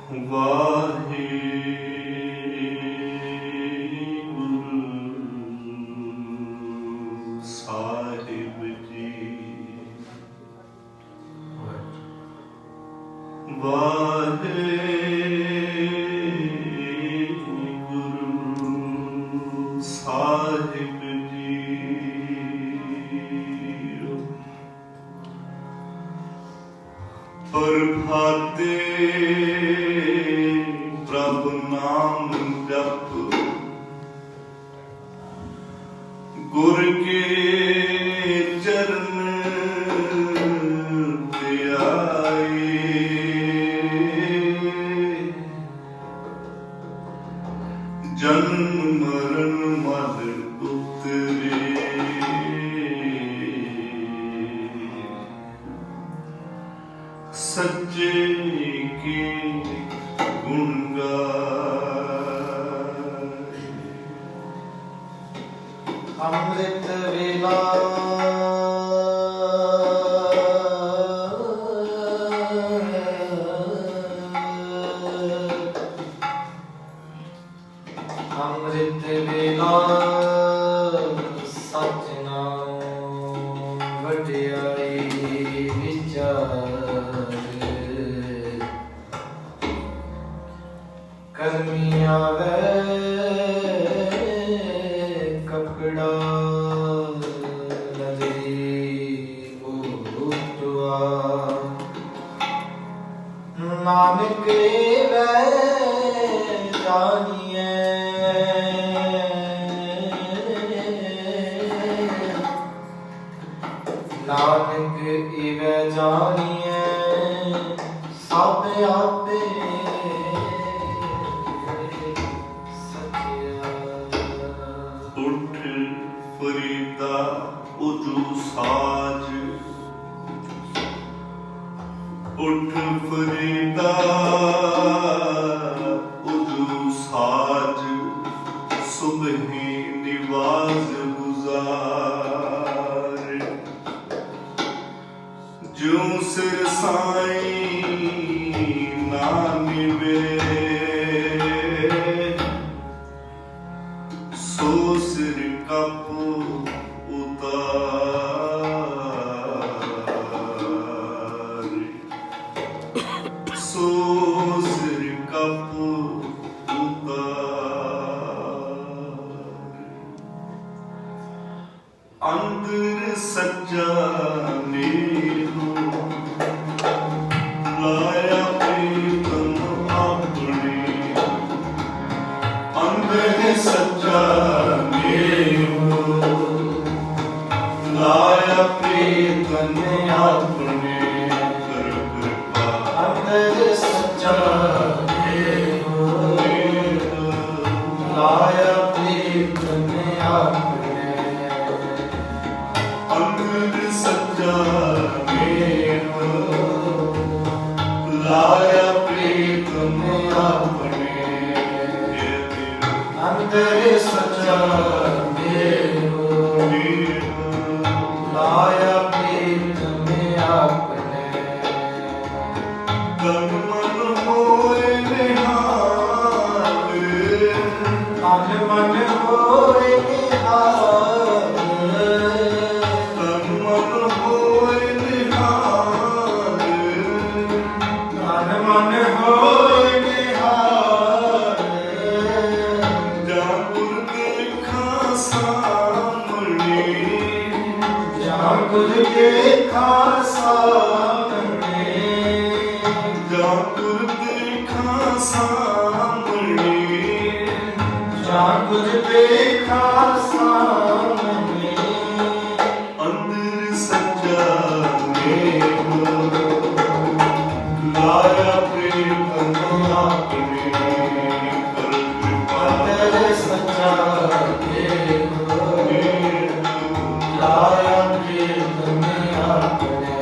ਵਾਹਿਗੁਰੂ ਸਾਹਿਬ ਜੀ। ਵਾਹਿਗੁਰੂ ਸਾਹਿਬ ਜੀ। ਪ੍ਰਭਾਤੇ ਪ੍ਰਭ ਨਾਮ ਜਪ, ਗੁਰ ਕੇ ਚਰਨ ਧਿਆਏ। ਜਨਮ ਮਰਨ ਮਲ ਉਤਰੇ, ਸੱਚੇ ਕੇ ਗੁਣ ਗਾਏ। ਅੰਮ੍ਰਿਤ ਵੇਲਾ ਅੰਮ੍ਰਿਤ ਵੇਲਾ ਸਚ ਨਾਮ ਵਡਿਆਈ ਵਿਚਾਰ। ਕਰਮੀ ਆਵੇ ਕਪੜਾ ਨਜ਼ਰੀ ਉਤਵਾ। ਨਾਨਕ ਵੈ ਜਾਣੀਐ ਨਾਨਕ ਇਵੈ ਜਾਣੀਐ ਸਭ ਆਪੇ ਸਚਿਆ। ਉੱਠ ਫਰੀਦਾ ਉਜੂ ਸਾਜ, ਉੱਠ ਫਰੀਦਾ ਉਜੂ ਸਾਜ। ਸੁਬਹੀ ਨਿਵਾਜ਼ ਗੁਜ਼ਾਰ, ਜਿਉ ਸਿਰ ਸਾਈਂ ਨਾ ਨਿਵੇ। ਸੋ ਸਿਰ ਕਪ ਉਤਾਰ, ਸੋ ਸਿਰ ਕਪ ਉਤਾਰ। ਅੰਦਰ ਸੱਚਾ ਨੇਹੋ, ਲਾਇਆ ਪ੍ਰੀਤਮ ਆਪਣੇ। ਅੰਦਰ ਸੱਚਾ ਨੇਹੋ, ਲਾਇਆ ਪ੍ਰੀਤਮ ਆਪਣੇ। ਕਰ ਕਿਰਪਾ ਅੰਦਰ ਸੱਚਾ ਨੇਹੋ, ਲਾਇਆ ਪ੍ਰੀਤਮ ਆਪਣੇ। ਅੰਦਰ ਸੱਚਾ ਨੇਹੋ, ਲਾਇਆ ਪ੍ਰੀਤਮ ਆਪਣੇ। ਅੰਦਰ ਸੱਚਾ ਨੇਹੋ, ਲਾਇਆ ਪ੍ਰੀਤਮ ਆਪਣੇ। ਤਨ ਮਨ ਹੋਏ ਨਿਹਾਲ, ਤਨ ਮਨ ਹੋਏ ਨਿਹਾਲ। ਤਨ ਮਨ ਹੋਏ ਨਿਹਾਲ। ਤਨ ਮਨ ਹੋਏ ਨਿਹਾਲ। ਜਾਂ ਗੁਰ ਦੇਖਾਂ ਸਾਹਮਣੇ, ਜਾਂ ਗੁਰ ਦੇਖਾਂ ਸਾਹਮਣੇ। ਜਾਂ ਗੁਰ ਦੇਖਾਂ ਸਾਹਮਣੇ। ਜਾਂ ਗੁਰ ਦੇਖਾਂ ਸਾਹਮਣੇ। ਅੰਦਰ ਸੱਚਾ ਨੇਹੋ, ਲਾਇਆ ਪ੍ਰੀਤਮ ਆਪਣੇ। ਕਰ ਕਿਰਪਾ ਅੰਦਰ ਸੱਚਾ ਨੇਹੋ, ਲਾਇਆ ਪ੍ਰੀਤਮ ਆਪਣੇ।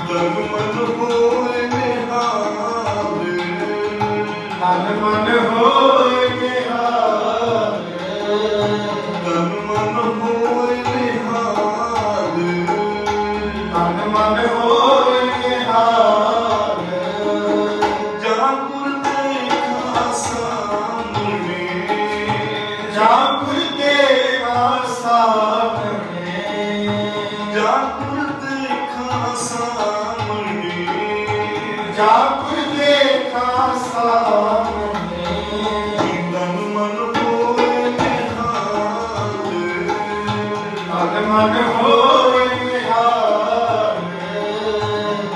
ਤਨ ਮਨ ਹੋਏ ਨਿਹਾਲ, ਤਨ ਮਨ ਹੋਏ ਨਿਹਾਲ। ਤਨ ਮਨ ਹੋਏ ਨਿਹਾਲ। ਤਨ ਮਨ ਹੋਏ ਨਿਹਾਲ। जापुर देखा सामने तन मन होए निहाल तन मन होए निहाल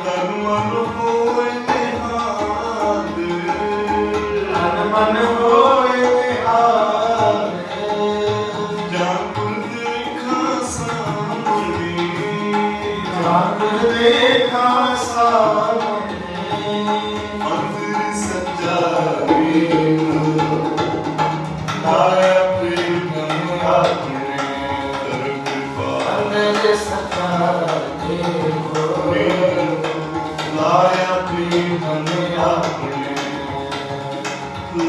तन मन होए निहाल तन मन होए निहाल जापुर देखा सामने जापुर देखा सामने अंदर सच्चा प्रेम लाया प्रेम अपने दर कृपा अंदर सच्चा देखो लाया प्रेम अपने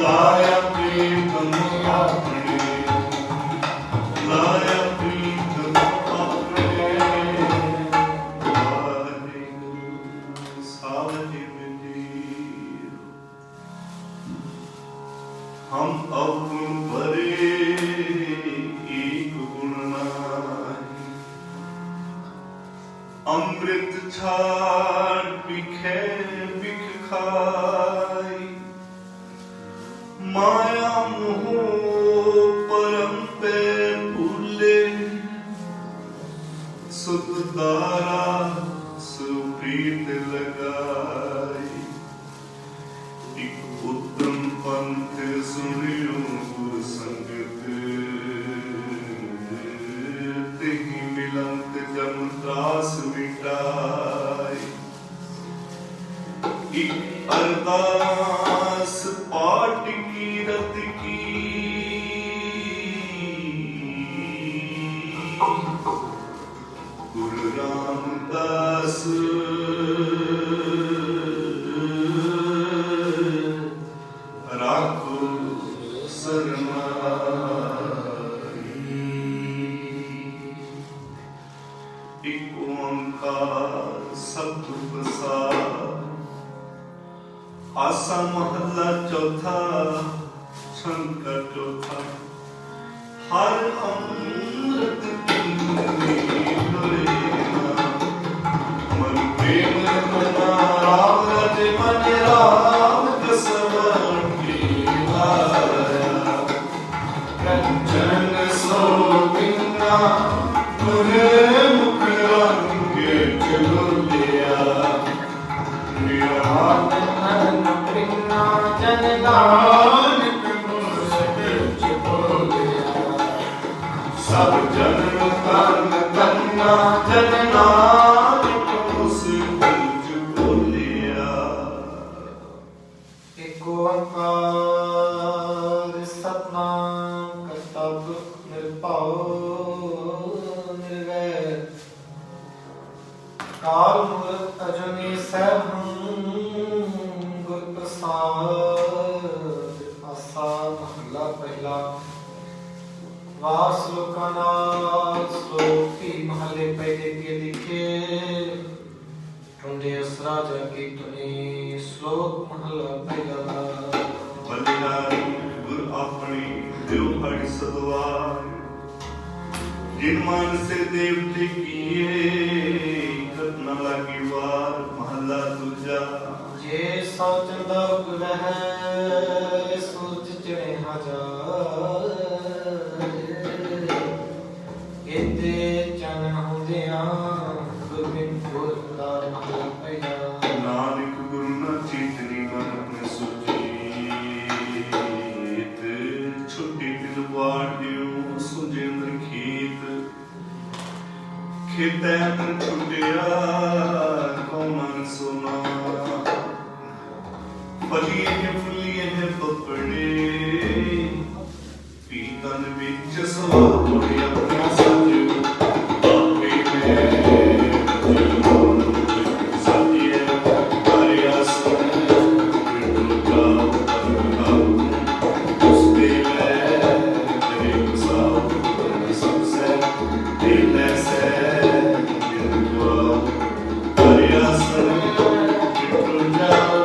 लाया प्रेम अपने लाया प्रेम अपने सावधि हम अवगुण भरे एक गुण नाहि अमृत छाड़ बिखे बिख खाई माया मोह परम पे भूले सुत दारा सुप्रीत लगाई एक उत्तम पंथ सुनियो गुर संगत तेहि मिलंत जम त्रास मिटाई एक अरदास पाठ की रत की गुरु रामदास राखो सरनाई एक ओंकार सतगुर प्रसाद आसा महला चौथा छंद का चौथा हर अमृत मन प्रेम मना राम रज मन राम कसमण की आया कंचन सो बिना मुझे मुख रंग चलो लिया निरान सब जन्म कर्म करना जननायक मुझ बोलिया एक ओंकार सतनाम करता पुरख निर्भउ निर्वैर काल मूरत अजूनी सैभं गुर प्रसाद आसा महला पहला वास लोकानाथ श्लोक की महले पहले के लिखे टुंडे असरा जाके तुने श्लोक महला पहला बलिदानी गुर अपनी देव हरि सदवार जिन मान से देवते किए घटना लगी वार महला दूजा जे सोच दब वह सोच चढ़े हजार इते चन हुदिया गोबिंद गुरदा महला पहला नानक गुरु न चेतनी मन अपने सुजीत छुट्टी दिल वाडियो सुजेंद्र खेत खेतै अंदर छुटिया कौन सुना फलिए है फुलिए है पपड़े पीतन बिच सवार अपना सजू आपे में सतिए हरिया सुन बिटू जाओ उस दिल तेरे साथ सबसे दिल से हरिया सुन बिटू जाओ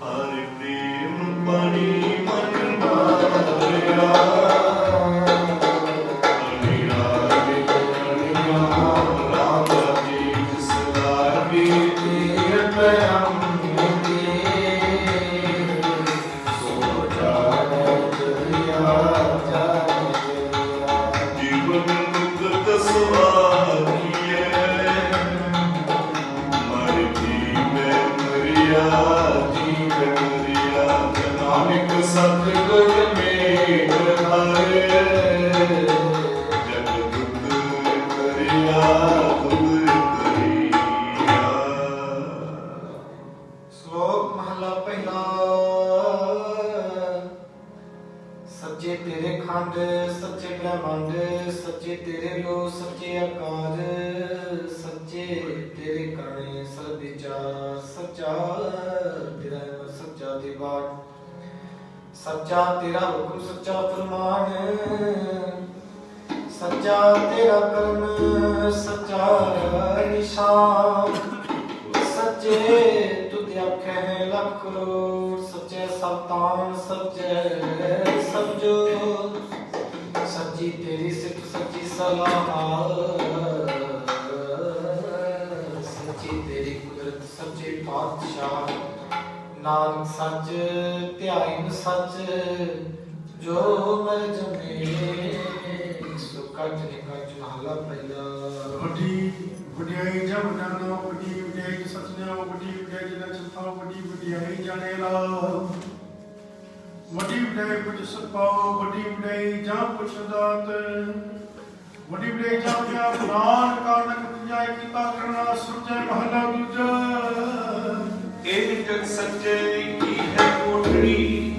हरि प्रेम पानी मन माया ਸਰਬਿਚਾ ਸੱਚਾ ਤੇਰਾ ਨਾਮ ਸੱਚਾ ਤੇ ਬਾਟ ਸੱਚਾ ਤੇਰਾ ਹੁਕਮ ਸੱਚਾ ਫਰਮਾਨ ਸੱਚਾ ਤੇਰਾ ਕਰਮ ਸੱਚਾ ਨਿਸ਼ਾਨ ਸੱਚੇ ਤੁਧ ਆਖੇ ਲੱਖ ਕਰੋੜ ਸੱਚੇ ਸਤਾਨ ਸੱਚੇ ਸਮਝੋ ਸੱਚੀ ਤੇਰੀ ਸਿਫਤ ਸੱਚੀ ਸਲਾਹ ਸੱਚੀ ਤੇਰੀ ਕੁਦਰਤ ਸੱਚੇ ਪਾਤਸ਼ਾਹ ਨਾਨਕ ਸੱਚ ਧਿਆਇਨ ਸੱਚ ਜੋ ਮਰ ਜਮੇ ਸੋ ਕੱਟ ਨਿਕਟ ਮਹਲਾ ਪਹਿਲਾ ਵੱਡੀ ਵਡਿਆਈ ਜਾਂ ਵੱਡਾ ਨਾਮ ਵੱਡੀ ਵਡਿਆਈ ਸੱਚ ਨਾਮ ਵੱਡੀ ਵਡਿਆਈ ਜਿਹਦਾ ਚੰਤਾ ਵੱਡੀ ਵਡਿਆਈ ਜਾਣੇ ਲਾ ਵੱਡੀ ਵਡਿਆਈ ਪੁੱਛ ਸਪਾਓ ਵੱਡੀ ਵਡਿਆਈ ਜਾਂ ਪੁੱਛਦਾਤ ਵੱਡੀ ਵਡਿਆਈ ਜਾਂ ਪਿਆ ਪੁਰਾਨ ਕਾਰਨਕ ਪੁਜਾਈ ਕੀਤਾ ਕਰਨਾ ਸੁਰਜੈ ਮਹਲਾ ਦੂਜਾ ਇਹ ਜਗ ਸੱਚੇ ਕੀ ਹੈ ਕੋਠੜੀ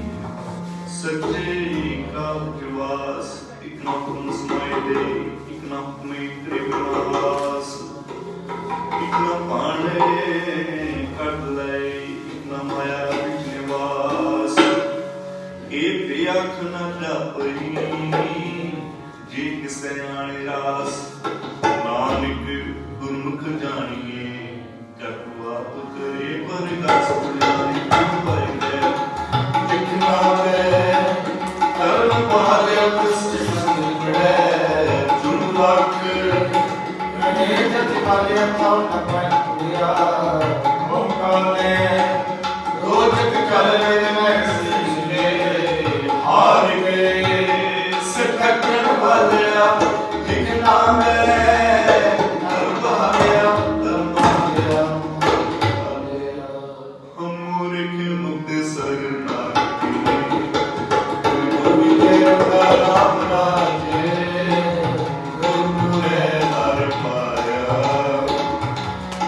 ਸੱਚੇ ਕਾ ਵਿਵਾਸ ਇਕ ਨਾ ਹੁਕਮ ਸਮਾਏ ਦੇ ਇਕ ਨਾ ਹੁਕਮੇ ਤ੍ਰਿਵਿਨਾਸ ਇਕ ਨਾ ਪਾਣੇ ਕੱਢ ਲੈ ਇਕ ਨਾ ਮਾਇਆ ਵਿੱਚ ਨਿਵਾਸ ਇਹ ਬੇਅਖ ਨਾ ਜਾਪਈ ਜੇ ਕਿਸੇ ਆਣੇ ਰਾਸ ਨਾਨਕ ਗੁਰਮੁਖ ਜਾਣੀਏ ਜਗਵਾ ਉਤਰੇ ਪਰਗਾਸ ਬੁਲਾਈ ਭਾਈ ਦੇ ਜਿਕਨਾ ਦੇ ਕਰਨ ਪਾਲਿਆ ਕਿਸ ਸੰਗ ਕੜੇ ਜੁਨ ਲੱਖ ਕਨੇ ਜਤ ਪਾਲਿਆ ਪਾਉ ਨਾ ਪਾਇ ਕੁੜਿਆ ਮੋਕਾਲੇ ਰੋਜਕ ਚਲ ਰੇ ਮੈਂ ਸਿਲੇ ਹਾਰ ਗਏ ਸਿੱਖਣ ਵਾਲਿਆ ਜਿਕਨਾ ਮੈਂ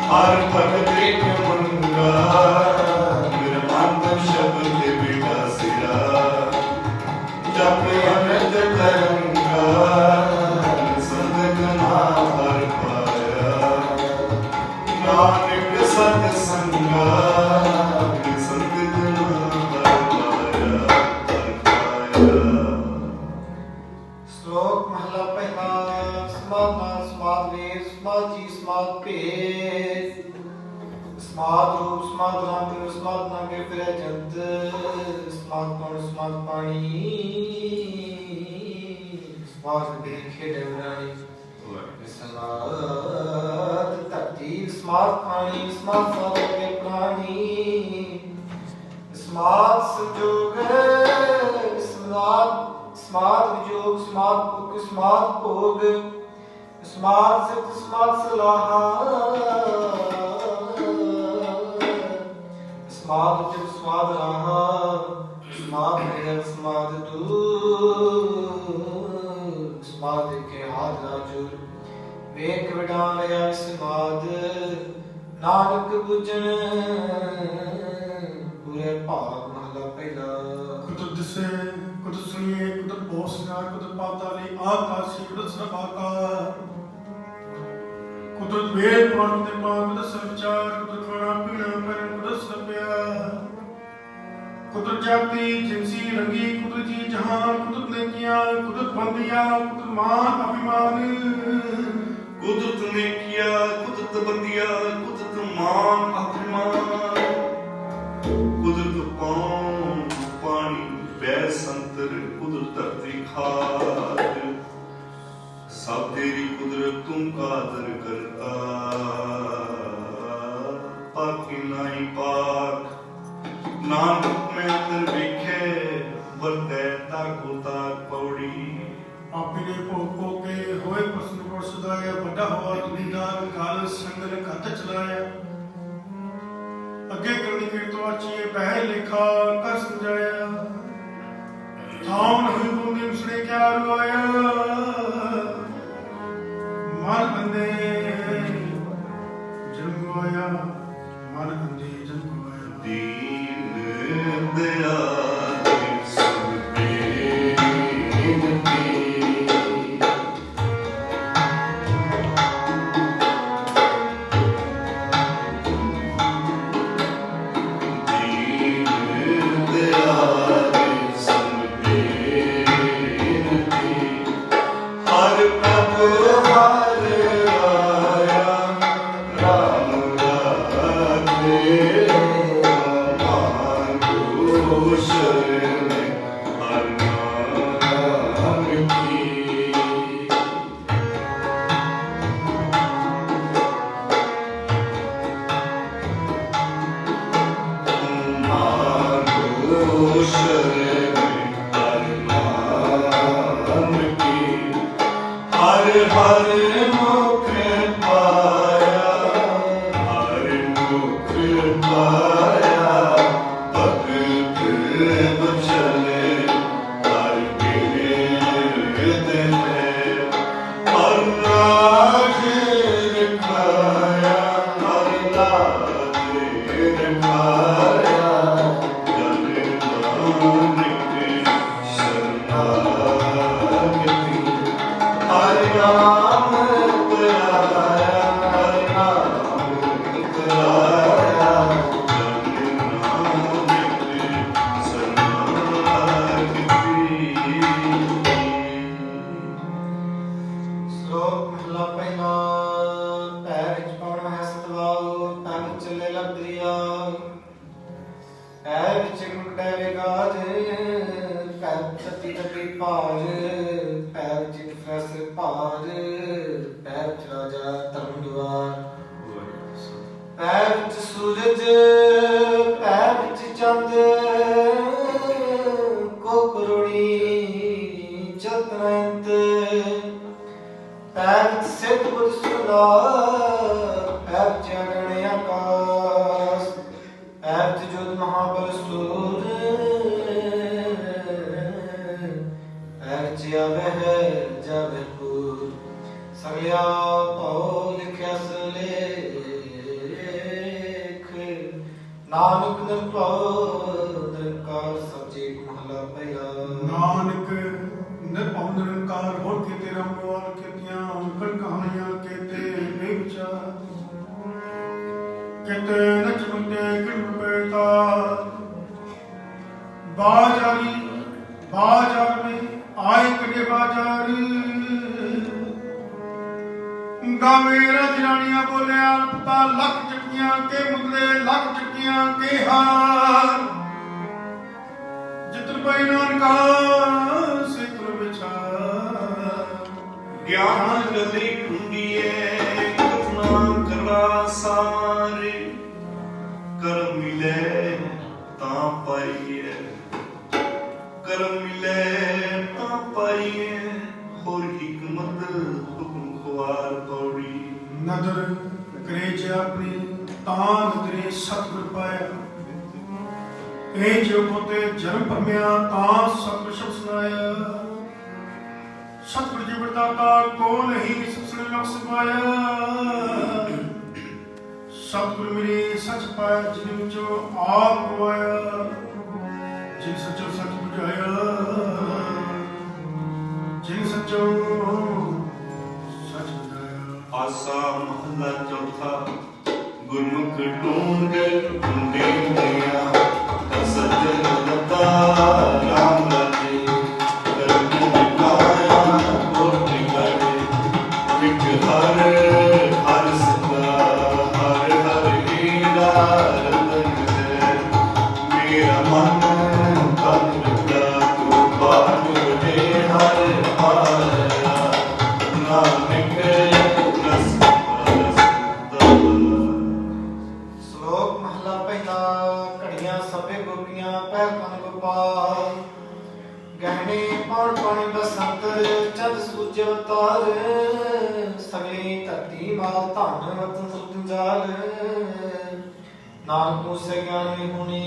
ਹਰ ਭਗਤ ਇੱਕ ਮੰਗਾ ਮੇਰਾ ਮਨ ਸ਼ਬਦ ਦੇ ਬਿਨਾ ਸਿਰਾ ਜਪ ਅਨੰਦ ਕਰੰਗਾ ਸੰਤ ਨਾਮ ਹਰ ਪਾਇਆ ਨਾਨਕ ਸਤ ਸੰਗਾ ਸੰਤ ਨਾਮ ਹਰ ਪਾਇਆ ਸ਼ਲੋਕ ਮਹਲਾ ਪਹਿਲਾ ਸਮਾਦ ਸਮਾਦ ਵੇਦ ਸਮਾਦ ਜੀ ਸਮਾਦ ਭੇਦ ਸਮਾਦ ਰੂਪ ਸਮਾਦ ਰੰਗ ਸਮਾਦ ਨਾਗੇ ਫਿਰੇ ਜੰਤ ਸਮਾਦ ਕੌਣ ਸਮਾਦ ਪਾਣੀ ਸਮਾਦ ਦੇ ਖੇੜੇ ਉਡਾਣੀ ਸਮਾਦ ਧਰਤੀ ਸਮਾਦ ਪਾਣੀ ਸਮਾਦ ਸਾਰੇ ਪ੍ਰਾਣੀ ਸਮਾਦ ਸੰਜੋਗ ਸਮਾਦ ਸਮਾਦ ਵਿਜੋਗ ਸਮਾਦ ਭੁਖ ਸਮਾਦ ਭੋਗ ਸਮਾਦ ਸਿਫਤ ਸਮਾਦ ਸਲਾਹ ਸਮਾਦ ਜਪ ਸਮਾਦ ਰਾਹ ਸਮਾਦ ਨਿਰਲ ਸਮਾਦ ਤੂ ਸਮਾਦ ਕੇ ਹਾਥ ਰਾਜੁਰ ਵੇਖ ਵਡਾਨ ਲਿਆ ਸਮਾਦ ਨਾਨਕ ਬੁਝਣ ਪੂਰੇ ਭਾਗ ਮਹਲਾ ਪਹਿਲਾ ਕੁਦਰਤ ਦਿਸੇ ਕੁਦਰਤ ਸੁਣੀਏ ਕੁਦਰਤ ਬਹੁਤ ਸੰਗਾਰ ਕੁਦਰਤ ਪਾਤਾਲੀ ਆਕਾਸ਼ੀ ਕੁਦਰਤ ਸਭ ਆਕਾਰ ਕੁਦਰਤ ਵੇਦ ਪੁਰਾਣ ਤੇ ਮਾਂ ਕੁਦਰਤ ਸਭ ਵਿਚਾਰ ਕੁਦਰਤ ਖਾਣਾ ਪੀਣਾ ਕਰਨ ਕੁਦਰਤ ਸਭ ਪਿਆਰ ਕੁਦਰਤ ਜਾਤੀ ਜਿੰਸੀ ਰੰਗੀ ਕੁਦਰਤ ਜੀ ਜਹਾਨ ਕੁਦਰਤ ਨੇ ਕੀਆ ਕੁਦਰਤ ਬੰਦਿਆ ਕੁਦਰਤ ਮਾਨ ਅਭਿਮਾਨ ਕੁਦਰਤ ਨੇ ਕੀਆ ਕੁਦਰਤ ਬੰਦਿਆ ਕੁਦਰਤ ਮਾਨ ਅਭਿਮਾਨ ਕੁਦਰਤ ਪਾਣੀ ਬੈ ਸੰਤਰ ਕੁਦਰਤ ਧਰਤੀ ਖਾਦ ਸਭ ਤੇਰੀ ਕੁਦਰਤ ਤੂੰ ਕਾਦਰ ਕਰਤਾ ਪਾਕੀ ਨਹੀਂ ਪਾਕ ਨਾਨਕ ਮੈਂ ਅੰਦਰ ਵੇਖੇ ਵਰਤੈ ਤਾਕੋ ਤਾਕ ਪੌੜੀ ਆਪੇ ਨੇ ਭੋਗ ਭੋਗ ਕੇ ਹੋਏ ਪ੍ਰਸ਼ਨ ਕੋਲ ਸਦਾਇਆ ਵੱਡਾ ਹੋਆ ਦੁਨੀਦਾਰ ਕਾਲ ਸੰਗਲ ਘੱਟ ਚਲਾਇਆ ਅੱਗੇ ਕਰਨੀ ਕਿਰ ਤੋਂ ਆਚੀਏ ਪਹਿ ਲੇਖਾ ਕਰ ਸਮਝਾਇਆ ਥਾਮ ਨਹੀਂ ਬੁੰਦੀ ਉਸਨੇ ਕਿਆ ਰਵਾਇਆ ਮਨ ਬੰਦੇ ਜਨਮ ਗਵਾਇਆ ਮਨ ਬੰਦੇ ਜਨਮ ਗਵਾਇਆ ਦੀਨ ਦਇਆ ਸ਼ਲੋਕ ਮਹਲਾ ਪਹਿਲਾ। ਪੈਰ ਵਿੱਚ ਪਾਉਣਾ ਹੈ ਸਤਵਾਉ, ਤਨ ਚੱਲੇ ਲਬਦਰੀਆ। ਪੈਰ ਵਿੱਚ ਮੁਕਟੈ ਵਿਗਾਜ, ਪੈਰ ਤਤੀ ਤਤੀ ਭਾਜ। ਪੈਰ ਵਿੱਚ ਫੈਸ ਭਾਜ, ਪੈਰ ਵਿੱਚ ਰਾਜਾ ਧਰਮ ਦੁਆਰ। ਪੈਰ ਵਿੱਚ ਸੂਰਜ, ਪੈਰ ਵਿੱਚ ਚੰਦ। ਕੋ ਕਰੋੜੀ ਚਤਨੰਤ। ਪੈਰ ਵਿੱਚ ਸਿੱਧ ਬੁੱਧ ਸੁਦਾ, ਪੈਰ ਵਿੱਚ ਅਗਣ ਆਕਾਸ। ਪੈਰ ਵਿੱਚ ਜੋਤ ਮਹਾਬਲ ਸੂਰ, ਪੈਰ ਵਿੱਚ ਆਵਹਿ ਜਾਵਹਿ ਪੂਰ। ਸਗਲਿਆ ਭਉ ਲਿਖਿਆ ਸਲੇਖ, ਨਾਨਕ ਨਿਰਭਉ ਨਿਰੰਕਾਰ ਸੱਚੇ ਮਹਲਾ ਪਹਿਲਾ। ਨਾਨਕ ਨਿਰਭਉ ਨਿਰੰਕਾਰ ਹੋਰ ਕੀਤੇ ਰੰਗਵਾਲ ਕੀਤੀਆਂ ਅੰਕਲ ਕਹਾਣੀਆਂ ਕੀਤੇ ਬੇਵਿਚਾਰ। ਕਿਤੇ ਨਚ ਮੁੰਡੇ ਕਿਰਪੇ ਤਾ ਬਾਜਾਰੀ ਬਾਜ਼ਾਰ में आए कटे बाजार। गावे राजरानियां बोले पता लख चक्कियां के मुदले लख चक्कियां के हार। जित्र पाई नानका से कुल विचार। ज्ञान गली कुंडिये कथना करा सारे। कर्म मिले ता पाइए, कर्म मिले ता पाइए। होर हिकमत हुक्म खुआर पौड़ी। नदर करे जे अपनी तान नदरे सतगुर पाया। ए जो पोते जन्म भरमिया ता सतगुर शब्द सुनाया। सतगुर जी बरदाता को नहीं सबसे लख समाया। सतगुर मेरे सच पाया जिन जो आप गवाया। जिन सचो सच बुझाया, जिन सचो सच बुझाया। आसा महला चौथा। गुरमुख ढूंढ ढूंढे दिया, सज्जन लता राम लागे। करम दिखाया कोटि करे, विक हर हर सदा। हर हर हीरा रतन है, मेरा मन तन विद्या। तू बात दे हर हारा, नानक रस ਸ਼ਲੋਕ ਮਹਲਾ ਪਹਿਲਾ। ਘੜੀਆਂ ਸਭੇ ਗੋਪੀਆਂ ਪਹਿਰ ਕਨ ਗੋਪਾਲ। ਗਹਿਣੇ ਪੌਣ ਪਾਣੀ ਬਸੰਤਰ, ਚੰਦ ਸੂਰਜ ਅਵਤਾਰ। ਸਗਲੀ ਧਰਤੀ ਮਾਲ ਧਨ ਵਤਨ ਸੁਰਤ ਜਾਲ। ਨਾਨਕ ਮੂਸੇ ਗਿਆਨੀ ਹੁਣੀ,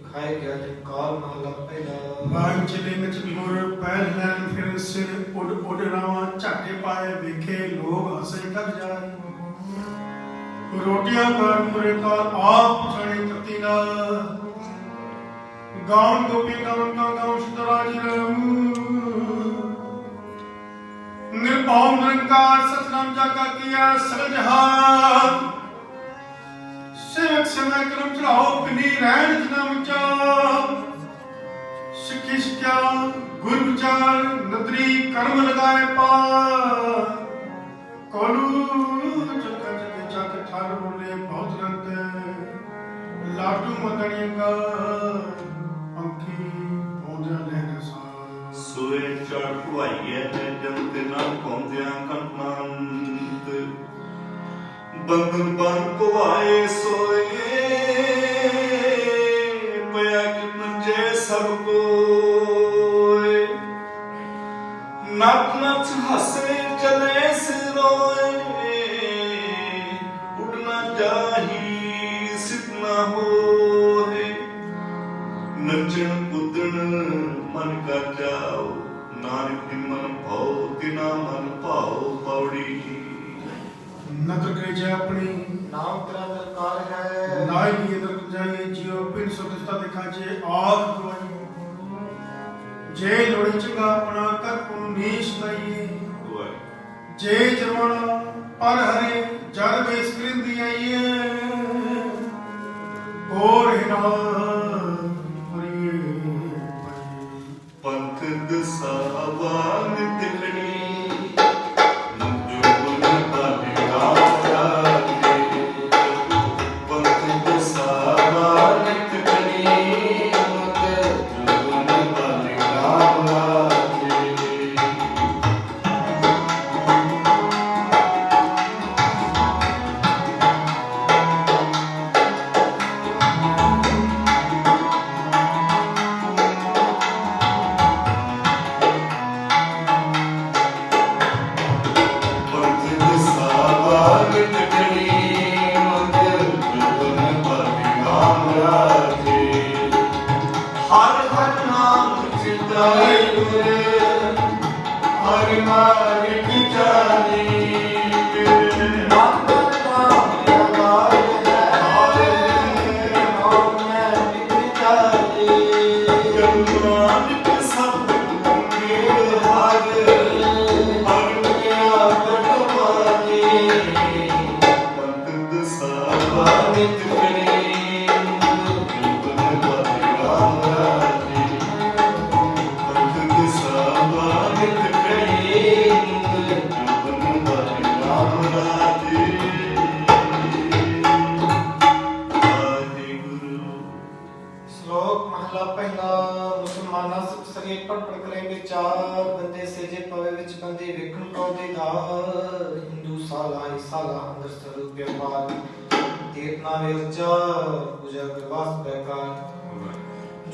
ਖਾਏ ਗਿਆ ਜਿਨ ਕਾਲ। ਮਹਲਾ ਪਹਿਲਾ। ਬਾਗ ਚਲੇ ਵਿੱਚ ਗੁਰ ਪਹਿਲ ਲੈਣ ਫਿਰ ਸਿਰ ਉੱਡ ਉੱਡ ਰਾਵਾਂ। ਝਾਟੇ ਪਾਏ ਵੇਖੇ ਲੋਗ ਹਸੇ ਤੱਕ ਜਾਏ। ਰੋਟੀਆਂ ਕਰ ਮੁਰੇ ਕਾਲ ਆਪ ਛੜੇ ਤਤੀ ਨਾ। ਗਾਉਂ ਗੋਪੀ ਗਾਉਂ ਕਾ ਗਾਉਂ ਸ਼ਤਰਾਜ ਰਮ। ਨਿਰਭਉ ਨਿਰੰਕਾਰ ਸਤਨਾਮ ਜਾਗਾ ਕੀਆ ਸਗਲ ਜਹਾਨ। ਸੇਵਕ ਸਮੈ ਕਰਮ ਚੜਾਓ ਬਿਨੀ ਰਹਿਣ ਜਨਾ ਮੁਚਾ। ਸਿੱਖੀ ਸਿੱਖਿਆ ਗੁਰ ਵਿਚਾਰ, ਨਦਰੀ ਕਰਮ ਲਗਾਏ ਪਾ। ਕੋਲੂ ਜਗ ਜਗ ਜਗ ਠਰ ਬੰਧਨ ਬੰਨ ਪਵਾਏ ਸੋਏ ਪਿਆ ਕਿ ਮੰਜੇ ਸਭ ਕੋਏ ਨੱਚ ਨੱਚ ਹੱਸੇ ਚਲੇ ਸਿਰੋਏ ਉਡਣਾ ਜਾਹੀ ਸਿੱਧ ਨਾ ਹੋਏ ਨੱਚਣ ਕੁੱਦਣ ਮਨ ਕਰ ਜਾਓ ਨਾਨਕ ਦੀ ਮਨ ਭਾਉ ਤਿਨਾ ਮਨ ਭਾਉ ਪੌੜੀ ਨਦਰ ਕਰੇ ਜੇ ਆਪਣੀ ਨਾਮ ਤੇਰਾ ਦਰਕਾਰ ਹੈ ਨਾਈ ਇਹ ਦਰ ਜਾਈਏ ਜਿਉ ਪਿੰਡ ਸੁਖਤਾ ਦਿਖਾ ਜੇ ਆਪ ਗਵਾਈ ਜੇ ਲੋੜੀ ਚੰਗਾ ਆਪਣਾ ਕਰ ਪੁਨ ਨੀਸ਼ ਦਈਏ ਜੇ ਜਰਵਣਾ ਪਰ ਹਰੇ ਜਲ ਵੇਸ ਕਰਿੰਦੀ ਆਈਏ ਹੋਰ ਹਿਨਾ ਪੰਥ ਦਸਾਵਾ ਨਿਤਕਣੀ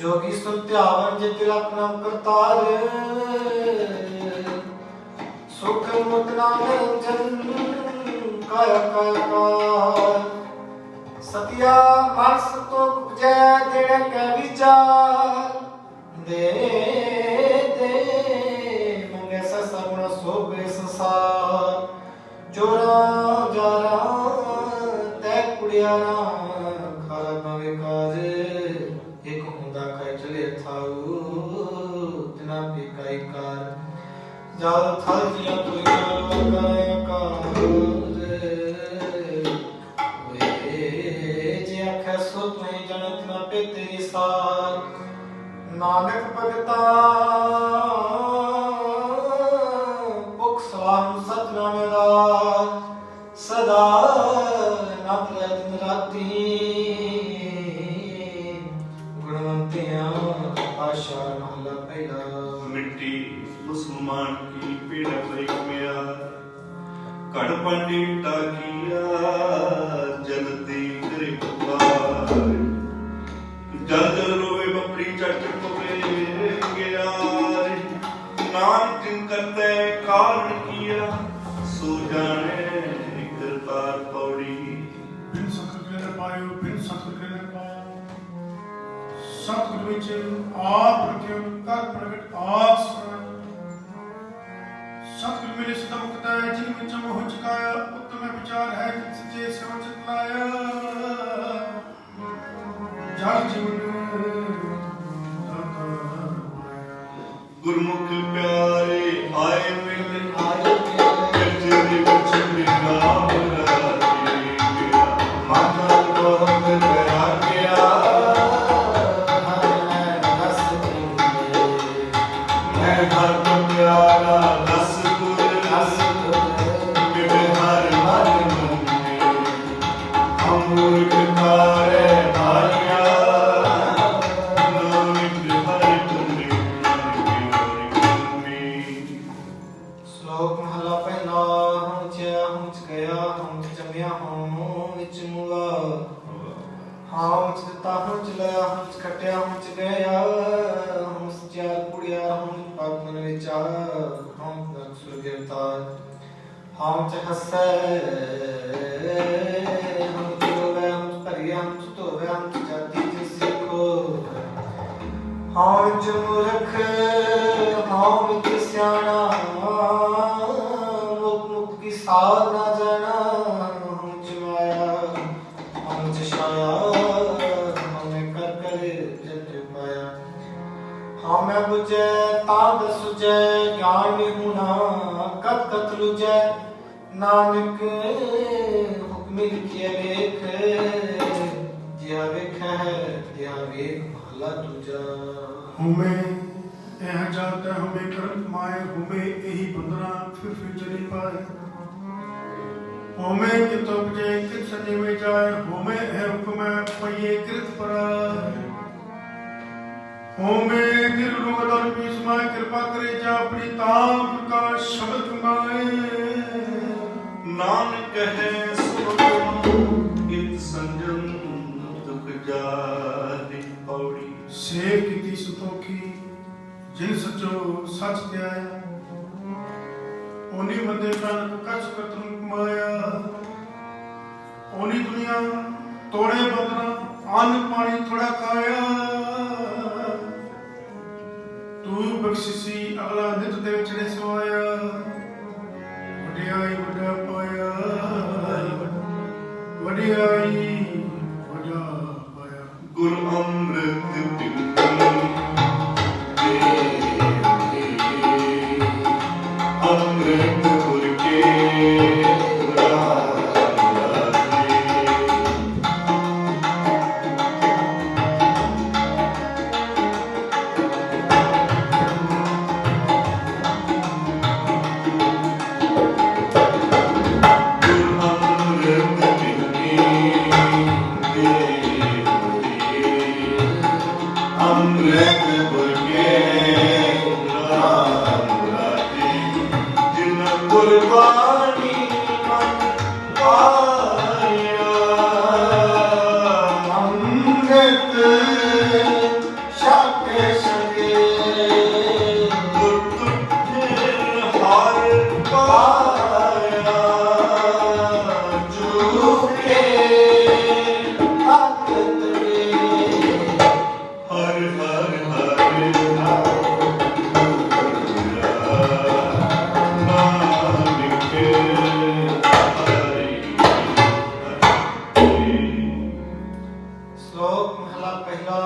जोगी सुत्यावन जे तिलक नाम करतार सुख मुक्ना निरंजन काया काया सतिया मानस तो जय देने के विचार दे दे मंगे ससगुण सोबे संसार जोरा जारा तै कुड़ियारा खारा पावे काज एक हुंदा खाई चले थाऊ तना पे काई कार जाल थल जिया कोई गाय कार वे जे आखे सो तुई जनत ना पे तेरी सार नानक भगता भुख सवाम सतनाम दा सदा नाथ दिन राती मिट्टी मुसलमान की पीड़ा पर मेरा कड़ पानी टाकिया जलती करे कुबार जल जल रोवे बपड़ी चट पवे गया नाम जिन करते कारण किया सो जाने करतार पौड़ी बिन सखर के पायो बिन सखर के पायो सतगुरु विच आप रखियो कर प्रगट आप सुन सतगुरु मेरे सदा मुक्त है जिन विच मोह चुकाया उत्तम विचार है जिन सच्चे सोच लाया जग जीवन गुरमुख प्यारे आए मिले कचरे विच मिला माता बहुत प्यारा गया प्यारा दस हर मन अमूल तारे भाइया ਹੋਂ ਵਿੱਚ ਮੁਆ ਹਾਂ ਚ ਦਿੱਤਾ ਹਾਂ ਚ ਲਿਆ ਹਾਂ ਚ ਖਟਿਆ ਹਾਂ ਚ ਗਿਆ ਹਾਂ ਸਚਿਆਰ ਕੁੜਿਆ ਹਾਂ ਪਗ ਮਨ ਵਿੱਚ ਆ ਹਾਂ ਨਕਸਲ ਗਿਰਤਾਰ ਹਾਂ ਚ ਹੱਸੈ ਹਾਂ ਚ ਰੋਵੇ ਹਾਂ ਚ ਭਰੀਆ ਹਾਂ ਚ ਧੋਵੇ ਹਾਂ ਚ ਜਾਤੀ ਜਿ ਸਿੱਖੋ ਹਾਂ ਵਿੱਚ ਮੂਰਖ ਹਾਂ ਵਿੱਚ ਸਿਆਣਾ ਮੁਕ ਮੁਕ ਕੀ ਸਾਰ ਨਾ ਜਾਣਾ ਹਾਂ ਚ ਮਾਇਆ ਹਾਂ ਚ ਛਾਇਆ ਹਾਂ ਮੈਂ ਕਰ ਕਰ ਜਤ ਪਾਇਆ ਹਾਂ ਮੈਂ ਬੁਝੈ ਤਾਂ ਦਸੁਝੈ ਗਿਆਨ ਵਿਹੁਣਾ ਕਤ ਕਤ ਲੁਝੈ ਨਾਨਕ ਹੁਕਮ ਲਿਖਿਆ ਵੇਖ ਜਿਆ ਵੇਖੈ ਤਿਆ ਵੇਖ ਭਲਾ ਤੁਜਾ ਹੁਮੇ ਇਹ ਜਾਤ ਹੁਮੇ ਕਰਮ ਕਮਾਏ ਹੁਮੇ ਇਹੀ ਬੰਦਨਾ ਫਿਰ ਚਲੀ ਪਾਏ ਹੋਮੇ ਕਿਤ ਉਪਜੇ ਕਿਤ ਸਜੇ ਵਿੱਚ ਜਾਏ ਹੋਮੇ ਇਹ ਹੁਕਮੈ ਪਈਏ ਕਿਰਤ ਪਰਾਏ ਹੋਮੇ ਨਿਰਲੁਗ ਦਰ ਪੀਸਮਾਏ ਕਿਰਪਾ ਕਰੇ ਜਾ ਆਪਣੀ ਤਾਮ ਪ੍ਰਕਾਸ਼ ਸ਼ਬਦ ਕਮਾਏ ਨਾਨਕ ਹੈ ਸੁਣ ਇਤ ਸੰਜਮ ਦੁਖ ਜਾਤੀ ਪੌੜੀ ਸੇਵ ਕੀਤੀ ਸੰਤੋਖੀ ਜਿਨ ਸਚੋ ਸੱਚ ਧਿਆਇਆ ਓਨੀ ਬੰਦੇ ਪ੍ਰਾਨ ਕਛ ਕਤਨ ਕਮਾਇਆ ਓਨੀ ਦੁਨੀਆ ਤੋੜੇ ਬਦਨਾ ਅੰਨ ਪਾਣੀ ਥੋੜਾ ਖਾਇਆ ਤੂੰ ਬਖਸ਼ਿਸੀ ਅਗਲਾ ਨਿਤ ਦੇ ਵਿੱਚ ਨੇ ਸਵਾਇਆ ਵਡਿਆਈ ਵੱਡਾ ਪਾਇਆ ਵਡਿਆਈ ਵੱਡਾ ਪਾਇਆ ਗੁਰ ਅੰਮ੍ਰਿਤ ਪਿੰਡੀ ਅੰਮ੍ਰਿਤ ਗੁਰ ਕੇ ਗੁਰਬਾਣੀ ਮਨ ਪਾਇਆ ਅੰਮ੍ਰਿਤ ਛਕੇ ਛਕੇ ਗੁਰ ਤੁਝੇ ਹਰ ਪਾਇਆ ਜੁਕੇ ਹੱਥ ਤਰੇ ਹਰ ਹਰ ਹਰ ਸ਼ਲੋਕ ਮਹਲਾ ਪਹਿਲਾ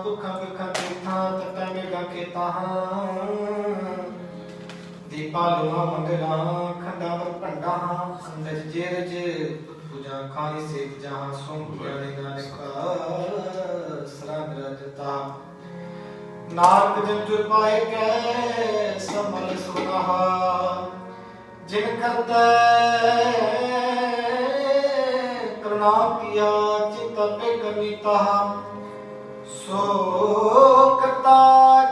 ਭੁੱਖਾਂ ਭੁੱਖਾਂ ਤੀਰਥਾਂ ਤਤਾਂ ਮੇਘਾਂ ਖੇਤਾਂ ਦੀਪਾ ਲੋਹਾ ਮੰਗਲਾਂ ਖੰਡਾਵਰ ਭੰਡਾਂ ਅੰਦਜ ਜੇਰਜ ਪੂਜਾ ਖਾਣੀ ਸੇਖ ਜਹਾਂ ਸੋਮ ਗਿਆਨੀ ਨਾਨਕਾ ਸਰਾ ਮਿਰਜਤਾ ਨਾਨਕ ਜਨ ਜੁਰ ਪਾਏ ਕੈ ਸਮਲ ਸੁਨਾਹਾ ਜਿਨ ਕਰਤਾ ਕਰਨਾ ਕੀਆ ਚਿਤ ਪੇ ਕਮੀਤਾ ਸੋ ਕਰਤਾ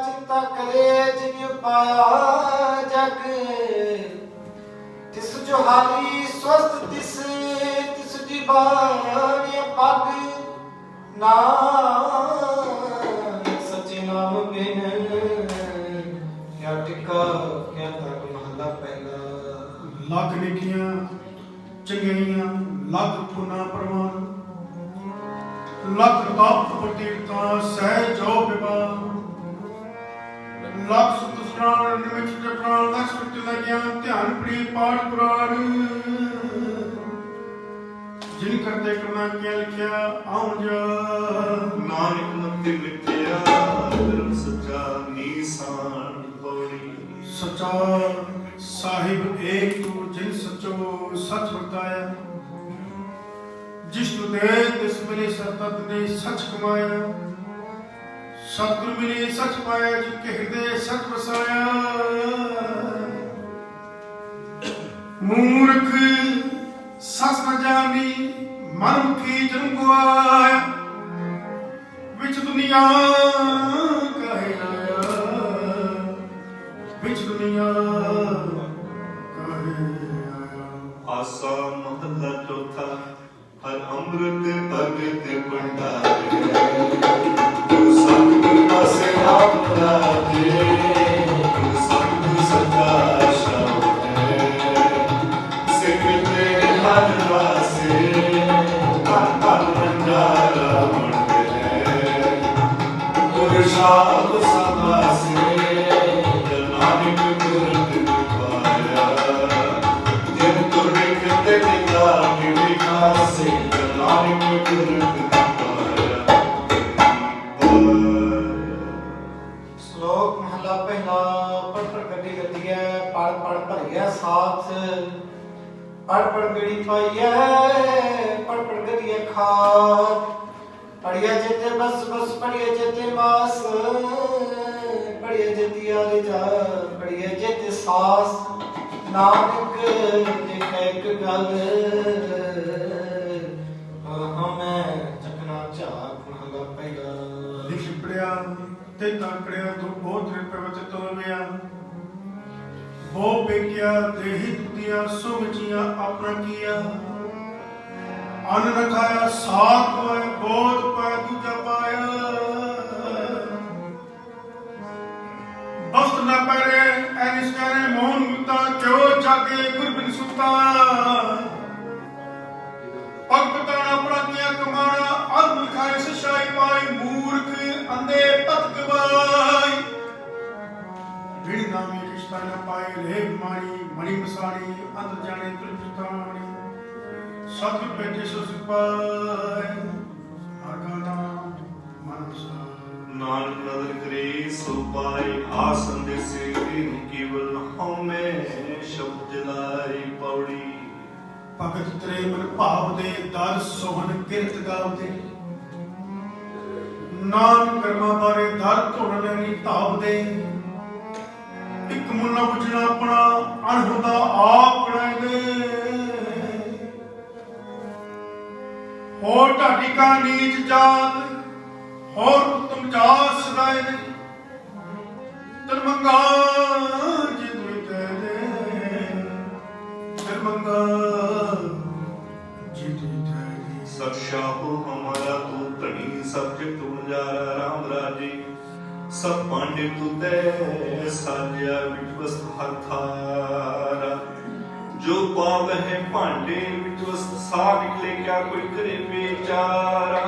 ਚਿੰਤਾ ਕਰੇ ਜਿਨ ਪਾਇਆ ਜਗ ਤਿਸ ਜੋ ਹਾਲੀ ਸਵਸਤ ਤਿਸ ਦੀ ਬਾਣੀ ਪਗ ਨਾ ਸਚੇ ਨਾਮ ਬਿਨ ਕਿਆ ਟਿਕਾ ਕਿਆ ਤਕ ਮਹਲਾ ਪਹਿਲਾ ਲੱਖ ਨੇਕੀਆਂ ਚੰਗਿਆਈਆਂ ਲੱਖ ਪੁਨਾ ਪ੍ਰਮਾਨ ਲੱਖ ਤਾਪ ਪਟੀਰਤਾ ਸਹਿ ਜੋ ਬਿਬਾ ਲੱਖ ਸੁਤ ਸੁਨਾਨ ਨਿਮਿਤ ਜਪਣਾ ਲੱਖ ਸੁਤ ਲੱਗਿਆ ਧਿਆਨ ਪ੍ਰੀ ਪਾਠ ਪੁਰਾਣ ਜਿਨ ਕਰਤੇ ਕਰਨਾ ਕਿਆ ਲਿਖਿਆ ਆਉ ਜਾ ਨਾਨਕ ਮਤਿ ਮਿਟਿਆ ਧਰਮ ਸੱਚਾ ਨੀਸਾਨ ਪੌੜੀ ਸਚਾ ਸਾਹਿਬ ਏਕ ਤੂੰ ਜਿਨ ਸਚੋ ਸਚ ਵਰਤਾਇਆ ਜਿਸ ਨੂੰ ਦੇ ਤਿਸ ਮਿਲੇ ਸਤਤ ਨੇ ਸਚ ਕਮਾਇਆ ਸਤਿਗੁਰ ਮਿਲੇ ਸਚ ਪਾਇਆ ਜਿਨ ਕੇ ਹਿਰਦੇ ਸਚ ਵਸਾਇਆ ਮੂਰਖ ਸਸ ਨ ਜਾਣੀ ਮਨ ਮੁਖੀ ਜਨਮ ਗਵਾਇਆ ਵਿੱਚ ਦੁਨੀਆ ਕਾਹੇ ਆਇਆ ਵਿੱਚ ਦੁਨੀਆ ਕਾਹੇ ਆਇਆ आसा महला चौथा। हर अमृत भगत भंडारे गुरु सतगुर पासे आप राजे गुरु सतगुर सदा शब्द सिमरते हर वासे हर भंडारा मंडले गुरु शाब समासे नानक गुरु पाया जिन तुरे किते निका विकासे नानक गुरु पाया। श्लोक महला पहला। पढ़ पढ़ गड्डी गड्डी है, पढ़ पढ़ भरिया साथ, पढ़ पढ़ बीड़ी पाइया, पढ़ पढ़ गड्डी खात, पढ़िया जेते बस बस पढ़िया जेते मास, पढ़िया जेती आले जा, पढ़िया जेते सास, नानक लिखे एक गल, हमें चकना चाक महला पहला। ਲਿਖ ਪੜਿਆ ਤੇ ਤਾਕੜਿਆ ਤੂੰ ਬਹੁਤ ਰਿਪੇ ਵਿੱਚ ਤੋਲਿਆ ਬਹੁ ਪੇਕਿਆ ਦੇਹੀ ਦੁਤੀਆਂ ਸੁਮਚੀਆਂ ਆਪਣਾ ਕੀਆ ਅਨ ਰਖਾਇਆ ਸਾਥ ਹੋਏ ਬਹੁਤ ਪੈ ਦੂਜਾ ਪਾਇਆ ਬਖਤ ਨਾ ਪਰੇ ਐਨਿਸ ਕਰੇ ਮੋਹਨ ਮੁਕਤਾ ਕਿਉ ਜਾਗੇ ਗੁਰਬਿਨ ਸੁਤਾ ਭਗਤਾਂ ਆਪਣਾ ਕੀਆ ਕਮਾਣਾ ਅਰਬ ਲਿਖਾਏ ਸਸ਼ਾਈ ਪਾਈ ਮੂਰਖ ਅੰਦੇ ਭਟਕ ਗਵਾਈ ਜਿਹੜੀ ਨਾਮੀ ਰਿਸ਼ਤਾ ਨਾ ਪਾਏ ਰੇਖ ਮਾਰੀ ਮਣੀ ਮਸਾਣੀ ਅੰਤ ਜਾਣੇ ਤੁਲ ਪਿਤਾਣੀ ਸਤ ਬੈਠੇ ਸੋ ਸਿਪਾਈ ਆਗਾ ਨਾਮ ਮਨ ਵਸਾਈ नानक नदर करे सो पाए आसन दे से दिन केवल हमें शब्द जलाई पौड़ी। ਭਗਤ ਤੇਰੇ ਮਨ ਭਾਵ ਦੇ ਦਰ ਸੋਹਣ ਕਿਰਤ ਗਾਵਦੇ ਨਾਮ ਕਰਮਾਂ ਬਾਰੇ ਦਰ ਧੁਣ ਲੈਣੀ ਧਾਵ ਦੇ ਇੱਕ ਮੁੱਲਾ ਪੁੱਛਣਾ ਆਪਣਾ ਅਣਹੁਦਾ ਆਪ ਬਣਾਏ ਹੋਰ ਢਾਡੀ ਕਾ ਨੀਚ ਜਾਤ ਹੋਰ ਉਤਮ ਜਾਤ ਸਦਾਏ ਨੇ ਤਰਮੰਗਾ ਜੀ ਤੂੰ ਕਹਿ ਦੇ ਤਰਮੰਗਾ ਜੀ ਤੂੰ ਕਹਿ ਦੇ सत्शाहो हमारा तू धनी सब जग तू नजारा राम राजे सब पांडे तू दे साजिया विटवस्त हथारा जो पाव है पांडे विटवस्त सा निकले क्या कोई करे बेचारा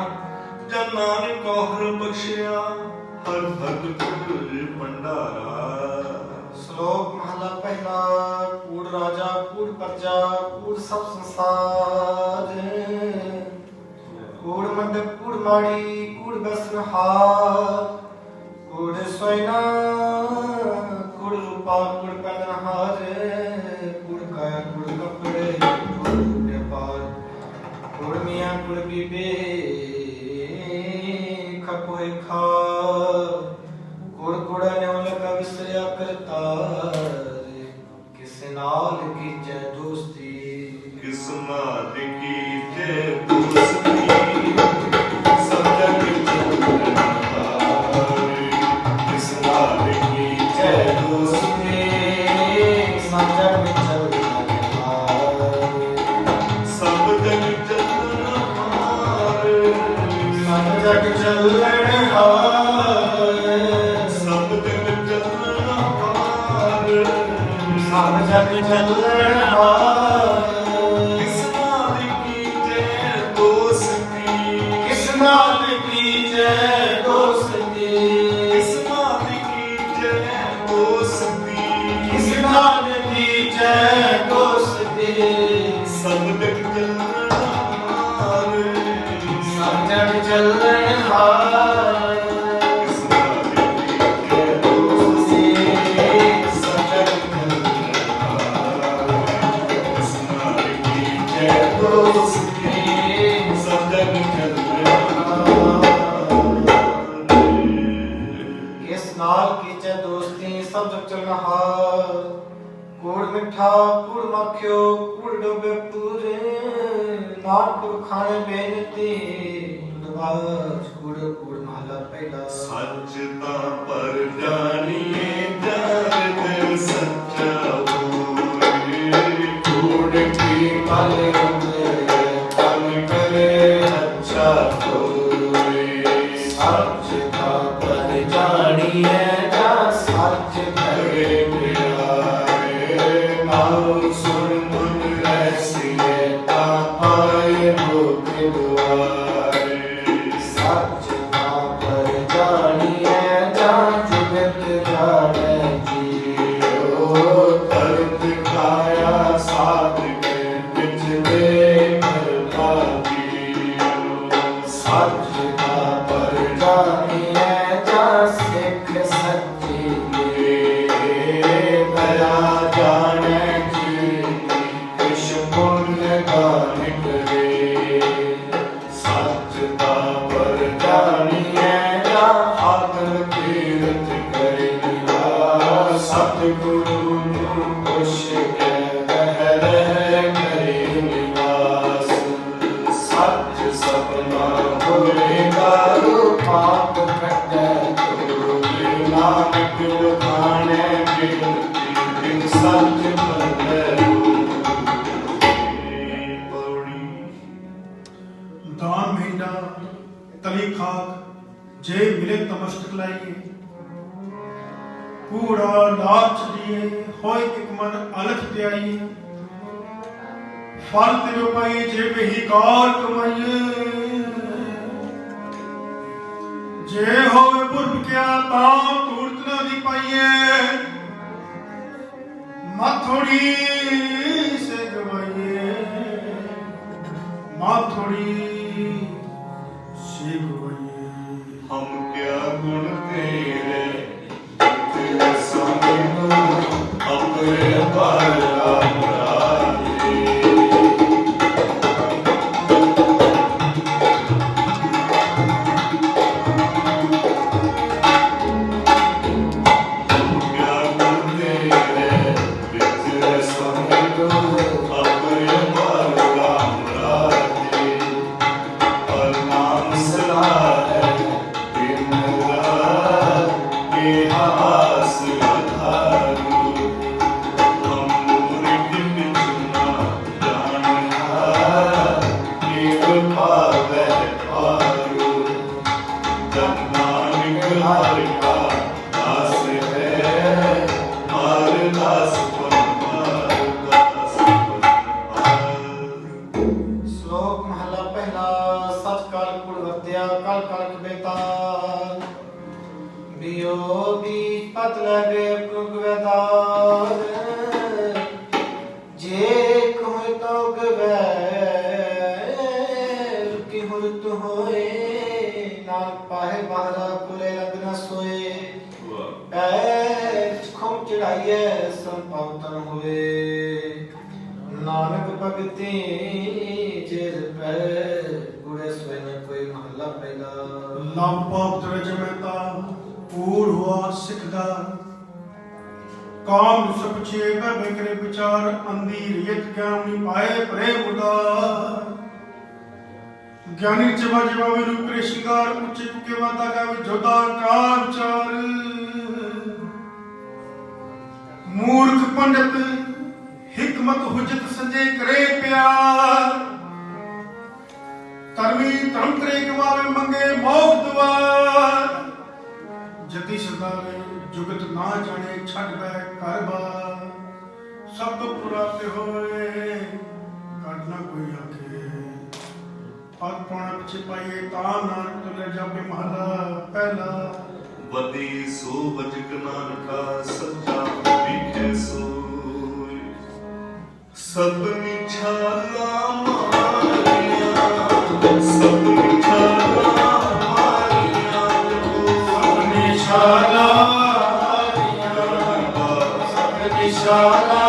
जन नानक को हर बख्शिया हर भगत भंडारा। श्लोक महला पहला। कूड़ राजा कूड़ प्रजा कूड़ सब संसार, कूड़ मंडप कूड़ माड़ी कूड़ बसनहार, कूड़ सोयना कूड़ रूपा कूड़ पहनहार, कूड़ काया कूड़ कपड़े कूड़ व्यापार, कूड़ मियाँ कूड़ बीबे खपोए खा, कूड़ कूड़ा ने लगा विसरिया करता, किस नाल की जय दोस्ती किस नाल की जय दोस्ती सब जग चलहारे किस नाल की जय दोस्ती सब जग चलहारे सब जग चलहारे सब जग चलहारे सब जग चलहारे सब जग चलहारे किस नाल की जय दोस्ती किस नाल की जय दोस्ती किस नाल की जय दोस्ती किस नाल की जय दोस्ती सब जग चलहारे सब जग चलहारे किस नाल की जय दोस्ती सब जग चलहारे किस नाल की जय दोस्ती सब जग चलहारे। किस नाल की जय दोस्ती सब जग चलहार, कूड़ मिठा कूड़ मखियो कूड़ डोबे पूरे, नानक खाने बेनती नवाज कूड़ कूड़ महला पहला। सच ता पर जानिए दर्द सच्चा होए कूड़ की माले उतरे तन करे अच्छा कोई सच का पर जानिए जा सच करे प्यारे नाम सुन मन ऐसिए ता पाए भूख दुआरे सच का पर जानिए जा जुगत जाने जियो दर्द खाया साथ के पिछले घर भागियो सच का पर जानिए जा सिख सच्ची दया जाने जी किश पुण्य का निकले सच का पर जानिए जा आदर तीरथ करे सतगुरु खुश के बह रह करे निवास सच सपना होएगा पाप कटे तो नानक लुभाने बिन सच बंदे दान महीना तली खाक जे मिले तमस्तक लाइए कूड़ा लाच दिए होए एक मन अलख ते आइए फल ते पाइए जे बेहिकार कमाइए जे होवे पुरब क्या तां तूर्त ना दी पाइए माथोड़ी से गवाइए माथोड़ी से गवाइए हम क्या गुण तेरे तेरे संग अपने पर राजे क्या गुण तेरे तेरे संग अपने पर राजे और नाम सला है दिन रात के हास आधारू हम मुर्ग चुना जानहारा एक पावे पारू जब नानक हर का दास है मार दास पर मार दास पर श्लोक महला पहला सच काल कुल वर्त्या काल काल बेताल बियो बीज पत लगे पुग वेदाल जे कहु तो गवे कि हुर तु होए नाक पाहे बाहरा कुले लग न सोए पैर खुम चढ़ाइए संपावतन हुए नानक भगती चिर पै गुड़े सोए न कोई महला पहला लांपाप तरज मेहता पूर हुआ सिखदा काम सपचे बह करे विचार अंधी रियत ज्ञानी पाए प्रेम उदार ज्ञानी जवा जवा वे रूप रे श्रृंगार उच्च के वादा का वे जोदा का विचार मूर्ख पंडित हिकमत हुजत संजय करे प्यार तरवी धर्म करे गवावे मंगे मोक्ष द्वार जति सदावे जुगत ना जाने छठ बह कर बार सब तो पुराते होए काटना कोई आखे पग पाना पिछे पाइए ता नानक तो ले जाबे महला पहला वदी सो बजक नानका सच्चा विखे सोई सब निछाला मारिया सब निछाला मारिया सब निशाला सब निशाला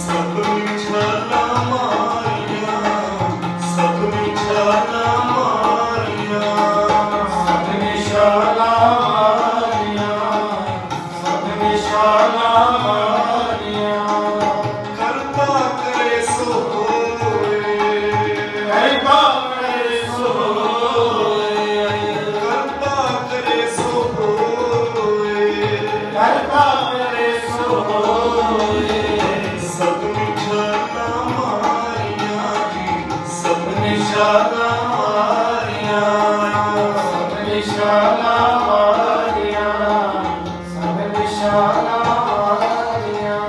सब निछाला मारिया सब निछाला मारिया सब निशाला सब निशाला करता करे सो होए ਨਿਸ਼ਾਨਾ ਮਾਰੀਆਂ ਸਭ ਨਿਸ਼ਾਨਾ ਮਾਰੀਆਂ ਸਭ ਨਿਸ਼ਾਨਾ ਮਾਰੀਆਂ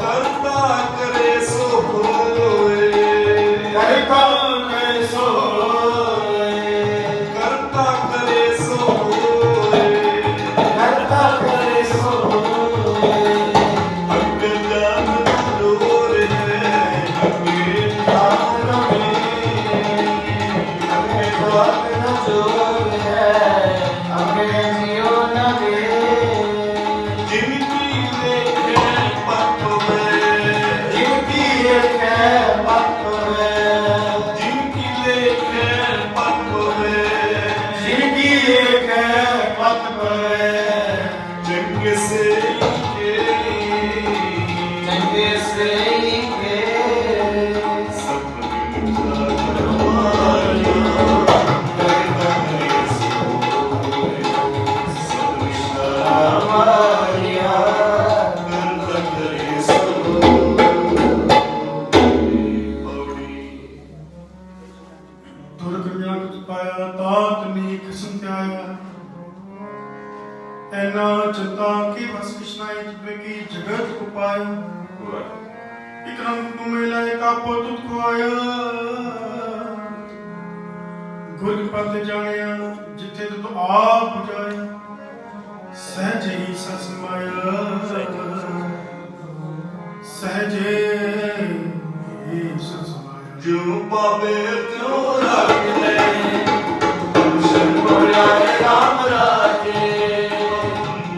ਕਰਤਾ ਕਰੇ ਸੋ ਹੋਏ ਕਰਤਾ ਕਰੇ ਸੋ ਹੋਏ ਕਰਤਾ ਕਰੇ ਸੋ ਹੋਏ ਕਰਤਾ ਕਰੇ ਸੋ ਹੋਏ ਅੱਗ ਜਾਨ ਜੋਰ ਹੈ ਅੱਗੇ ਆਪ ਨਵੇਂ ਅੱਗੇ ਬਾਤ ਨ ਜੋਗ ਹੈ ਅੱਗੇ ਜਿਉ ਨ ਦੇ ਜਿਨਕੀ ਦੇਖੇ ਪੱਟ ਵੇ ਜਿਨਕੀ ਦੇਖੈ ਮਤ ਹੋਵੇ ਜਿਨਕੀ ਦੇਖੇ ਪੱਟ ਵੇ ਜਿਨਕੀ ਦੇਖੈ ਮਤ ਹੋਵੇ ਚੰਗੇ ਸੇ ਕੇ ਚੰਗੇ ਸੇ ਕੇ ਸਤਿ ਕਰਮਾਇਆ ਕਰਤਾ ਕਰੇ ਸੋ ਸਤਿ ਮਾਰਿਆ ਕਰਤਾ ਕਰੇ ਸੋ ਪੌੜੀ ਦੁਰਗਿਆਨ ਕੁਝ ਪਾਇਆ ਤਾਤ ਨੀਕ ਸੰਤਿਆਇਆ ਐਨਾ ਚਿੰਤਾ ਕੀ ਬਸ ਕਿਸ਼ਨਾਈ ਜਿਵੇਂ ਕੀ ਜਗਤ ਕੋ ਪਾਇਆ ਇਕ ਰੰਗ ਤੁਮੇ ਲਾਇ ਕਾਪੋ ਤੁਤ ਕੋ ਆਇਆ ਗੁਰ ਪਦ ਜਾਣਿਆ ਜਿੱਥੇ ਤੁਤ ਆਪ ਜਾਇਆ ਸਹਜੇ ਹੀ ਸਸ ਮਾਇਆ ਸਹਜੇ ਹੀ ਸਸ ਮਾਇਆ ਜੋ ਪਾਵੇ ਤਿਉ ਰੱਖ ਲੈ ਬੋਲਿਆ ਰਾਮ ਰਾਜੇ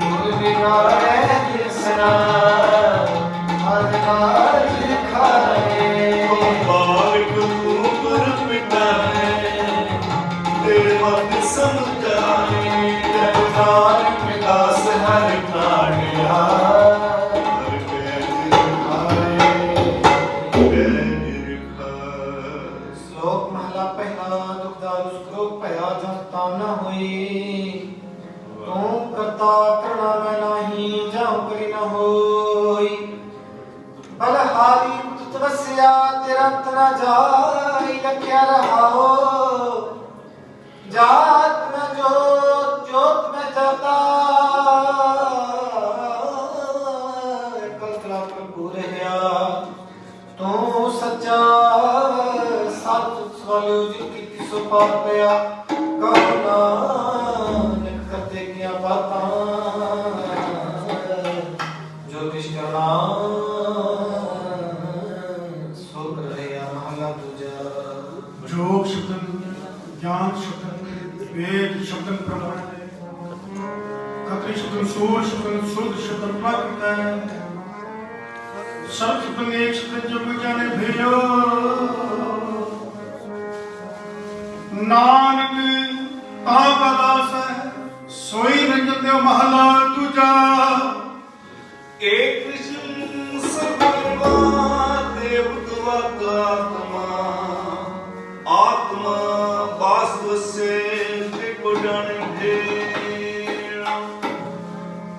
ਗੁਰ ਵਿਗਾੜੇ ਜਿਸਨਾ ਹਰ ਕਾਜ ਖਾਏ ਬਾਲਕ ਤੂੰ ਗੁਰ ਪਿਟਾਏ ਤੇਰੇ ਮਤ ਸਮਝਾਏ ਜਗਤਾਰ ਵਿਕਾਸ ਹਰ ਕਾੜਿਆ ਹਰ ਕੈ ਆਏ ਕੈ ਨਿਰਖਾਸ ਸ਼ਲੋਕ ਮਹਲਾ ਪਹਿਲਾ ਦੁਖਦਾਰ ਸ਼ਲੋਕ ਭਇਆ ਜਸ ਤਾਮ ਨ ਹੋਈ ਤੂੰ ਕਰਤਾ ਕਰਣਾ ਮੈਂ ਨਾਹੀ ਜਾਉ ਕਰੀ ਨ ਹੋਈ ਬਲਹਾਰੀ ਤੁਤ ਵਸਿਆ ਤੇਰਾ ਤਨਾ ਜਾਈ ਲਖਿਆ ਰਹਾਓ ਜਾਤ ਮੈਂ ਜੋਤ ਜੋਤ ਮੈਂ ਜਾਤਾ ਕਲ ਕਲਾ ਪ੍ਰਭੂ ਰਹਿਆ ਤੂੰ ਸੱਚਾ ਸੱਚ ਸਵਾਲਿਓ ਜੀ ਕੀਤੀ ਸੋ ਪਾਪ ਪਿਆ ਕਹੋ ਨਾਨਕ ਕਰਤੇ ਕੀਆਂ ਬਾਤਾਂ ਜੋ ਕਿਛ ਕਰਨਾ ਸੋ ਕਰ ਰਿਹਾ ਮਹਲਾ ਦੂਜਾ जोग शब्दन ज्ञान शब्दन वेद शब्दन प्रमाण खत्री शब्दन सूर शब्दन शुद्ध शब्दन प्राकृत है सब शब्दन एक शब्द जो कोई जाने भेजो नानक आपका दास है सोई रंजन देव महला दूजा ਏਕ ਕ੍ਰਿਸ਼ਨ ਸਰਵਰਵਾ ਦੇਵ ਆਤਮਾ ਆਤਮਾ ਬਾਸ ਵਸੇ ਤੇ ਕੋ ਜਾਣੇ ਭੇ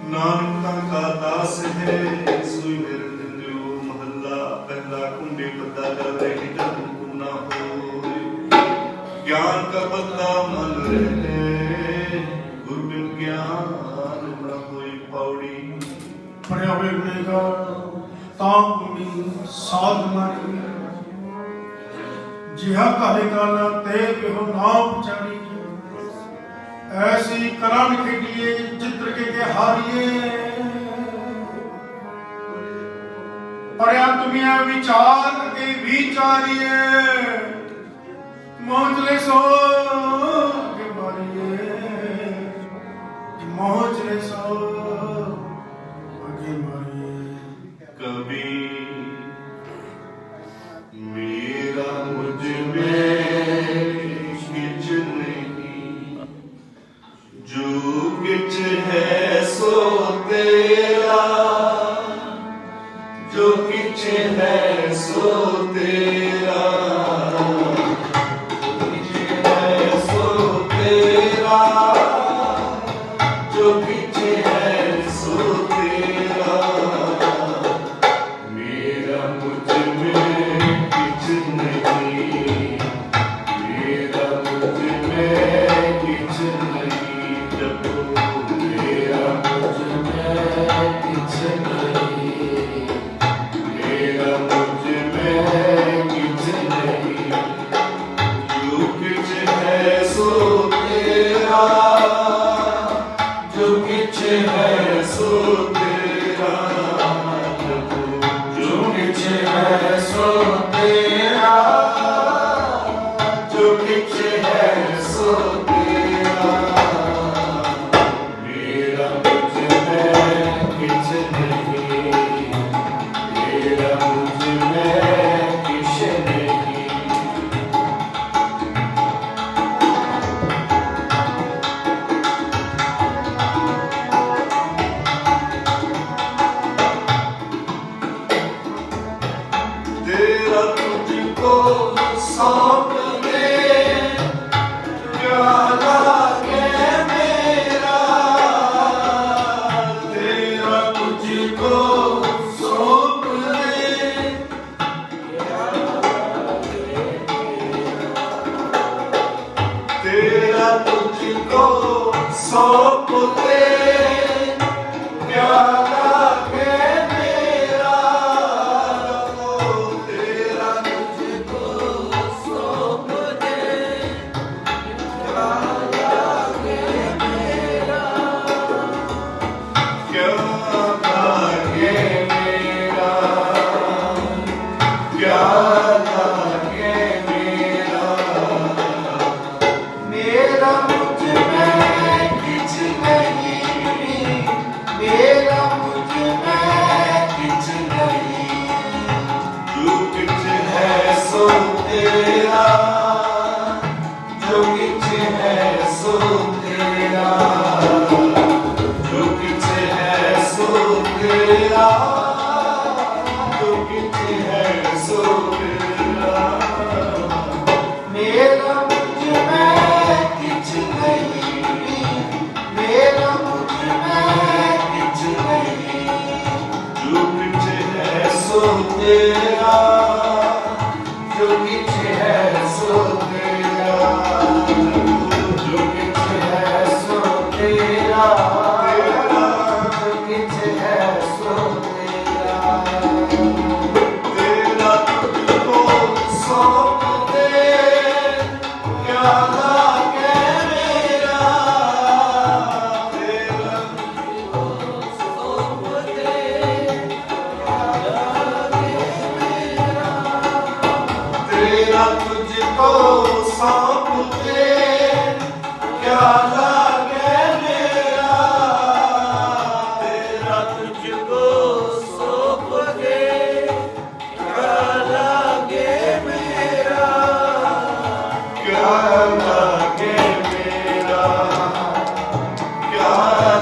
ਨਾਨਕ ਤਾਂ ਕਾ ਦਾਸ ਹੈ ਸੋਈ ਨਿਰੰਜਨ ਦਿਓ ਮਹੱਲਾ ਪਹਿਲਾ ਕੁੰਡੇ ਬੱਦਾ ਜਲ ਰਹੀ ਜਨ ਕੁਨਾ ਹੋਏ ਗਿਆਨ ਕਾ ਬੱਦਾ ਮਨ ਰਹੇ ਗੁਰ ਬਿਨ ਗਿਆਨ ਨ ਹੋਈ ਪੌੜੀ पढ़े हुए गुनेगार ताम कुंडी साध मारी जिहा काले काला ते बिहो नाम पुचारी ऐसी करण खेडिए चित्र के हारिए पढ़या तुम्हें विचार के विचारिए मोहजले सो के मारिए मोहजले सो कभी मेरा मुझ में किच नहीं जो किच है सो तेरा जो किच है सो तेरा किच है सो तेरा जो किच है सो तेरा मेरा मुझ में किच नहीं सौंप दे, क्या लागे मेरा, तेरा तुझको सौंप दे, तेरा तुझको सौंप दे, क्या लागे मेरा, तेरा तुझको सौंप दे, क्या लागे मेरा, क्या लागे मेरा, क्या लागे मेरा, मेरा मुझ में किछ नहीं, मेरा मुझ में किछ नहीं, जो किछ है सो तेरा, जो किछ है सो तेरा, जो किछ है सो तेरा, जो किछ है सो तेरा, मेरा मुझ में किछ नहीं, मेरा मुझ में किछ नहीं, जो किछ है सो तेरा, जो किछ है सो तेरा, जो किछ है सो तेरा, जो किछ है सो तेरा, तेरा तुझको सौंप दे, क्या लागे मेरा, तेरा तुझको सौंप दे, क्या लागे मेरा, तेरा तुझको सौंप दे, क्या लागे मेरा, तेरा तुझको सौंप दे, क्या लागे मेरा, क्या लागे मेरा, क्या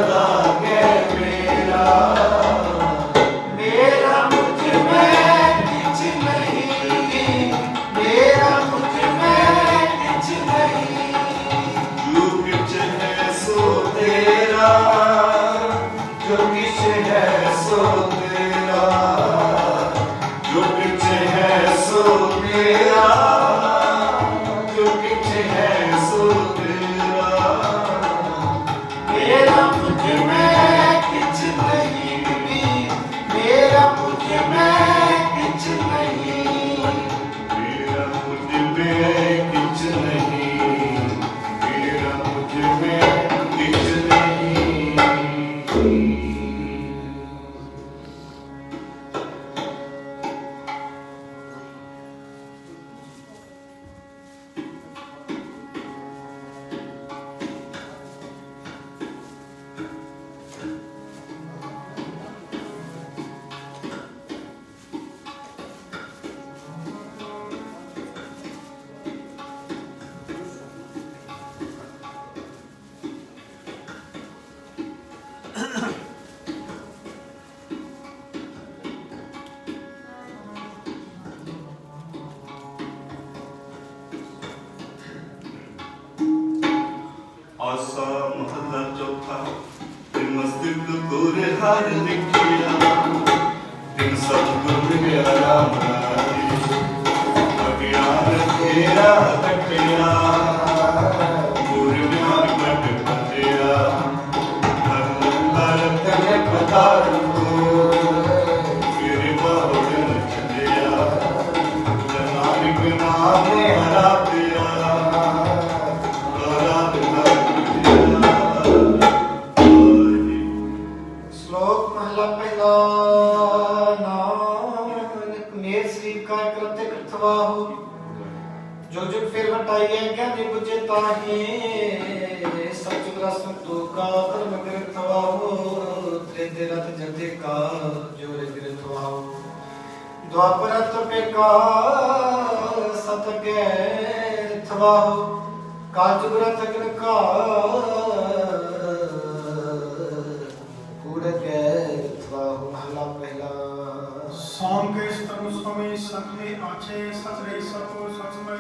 लागे मेरा, मेरा मुझ में किछ नहीं, मेरा मुझ में किछ नहीं, जो किछ है सो तेरा, जो किछ है सो तेरा, जो किछ है सो तेरा, जो किछ है सो तेरा, मेरा मुझ में किछ नहीं, मेरा मुझ में किछ नहीं, मेरा मुझ में किछ नहीं, मेरा मुझ में किछ नहीं। आसा महला चौथा, दिन मस्तिष्क तोरे हार दिखिया, दिन सतगुर मेरा राम राजे, अज्ञान तेरा कटिया, गुर ज्ञान बट पतिया, हर तेरे पतार को, फिर बहुजन चलिया, नानक नाम हरा दिया, श्लोक महला पहला। नानक मेर श्री का कृत्य कृतवाहु, जो जुग फिर हटाइए ज्ञानी बुझे ताहि, सच रस तू का धर्म कृतवाहु, त्रेते रथ जते का जोर कृतवाहु, द्वापर तपे का सत गैरथवाहु, काज गुरथ अग्न का कूड़ गैरथवाहु। महला पहला। सौंग के स्तम स्वामी सत में आछे, सच रे सको सच में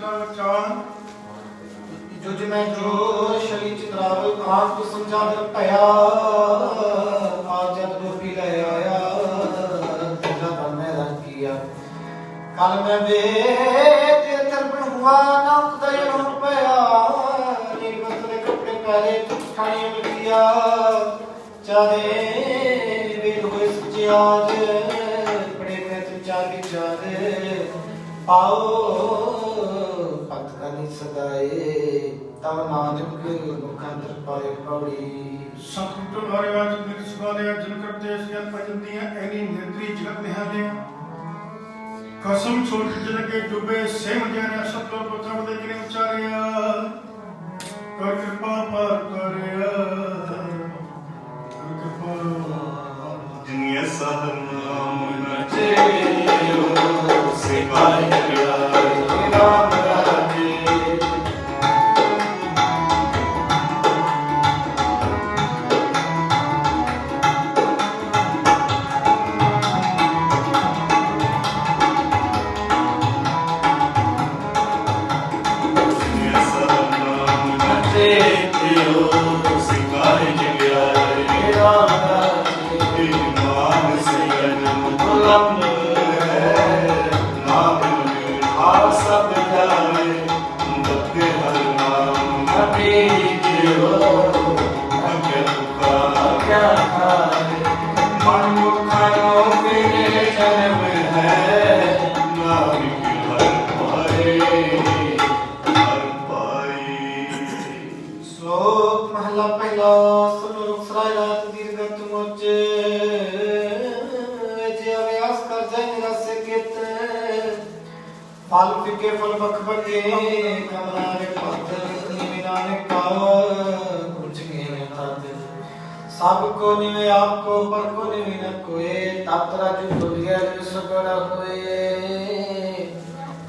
का उच्चारण जुज में जो शली चित्राव आंख समझादर पया आज जब डोपी ले आया तेरा बन में रंग किया कल में बेद तर्पण हुआ नाम दयन पया नील वस्त्र कपड़े पहले ठाणी में किया चाहे वेद हुए सच्चे आज बड़े में तुम चार विचार पाओ पतकनी सदाए तब नानक मुखांतर पाए पौड़ी संकुट हरे वाज निक सुभाले जन करते सियन भजन दिया एनी निंद्री जगत निहाले कसम छोड़ जन के डूबे सेम जाने सब लोग प्रथम दे के उच्चारिया कर कृपा पर करिया कर कृपा जिनिया सहनाम नचे सिपाही राम राजे फल फिके फल बख बके कमला रे पद निमिना ने पाव कुछ के तद सबको निवे आपको पर को निवे न कोए तात्रा जो भूल गया जो सगड़ा होए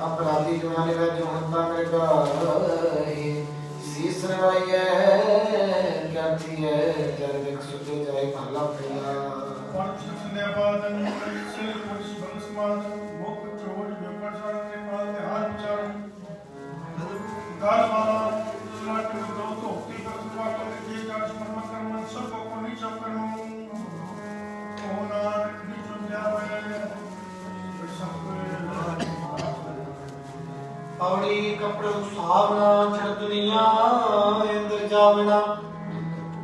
अपराधी जो आने वे जो हंता मेरे गाए शीस नवाई है कहती है जब देख सुते जाए महला पहला पंच सुने बादन सिर पुरुष बंस मात मुख चोट विपर सारे पाल के हाथ विचार गाल माला सुनाट दो तो ती पर सुवा कर के काज मन कर्म सब को नीचा करो ओ नानक निचुन जावे सब पौड़ी कपड़े सुहावना छड़ दुनिया अंदर जावना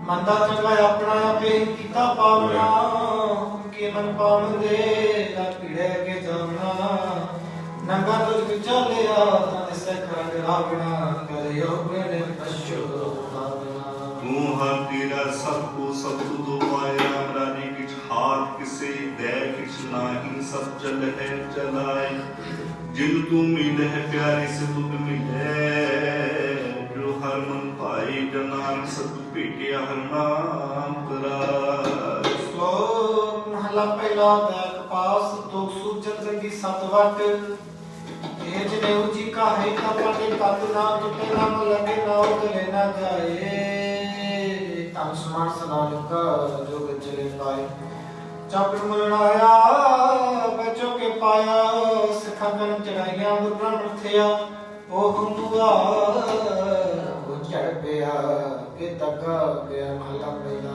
मंदा चंगा अपना आपे कीता पावना के मन पावंदे ला पीड़े के जावना नंगा तुझ चलिया तन से खरग रावना करे योगने पशु भावना तू हर तेरा सबको सब तू पाए राम राजे किछ हाथ किसे दे किछ नाही सब चल है चलाए जिन तू मिले है प्यारे से तू मिले जो हर मन पाई जनान सब पेटिया हर नाम करा श्लोक महला पहला बैक पास 200 जंगी 7 वट तेज ने उची का है का पाटे पत ना टूटे ना लगे ना उतरे ना जाए तन समान सनाल का जो चले पाए चापड़ मलनाया बच्चों के पाया सिखा गन चढ़ाइया ब्रह्म थया ओ हुआ वो चढ़ गया के तक गया महला पहला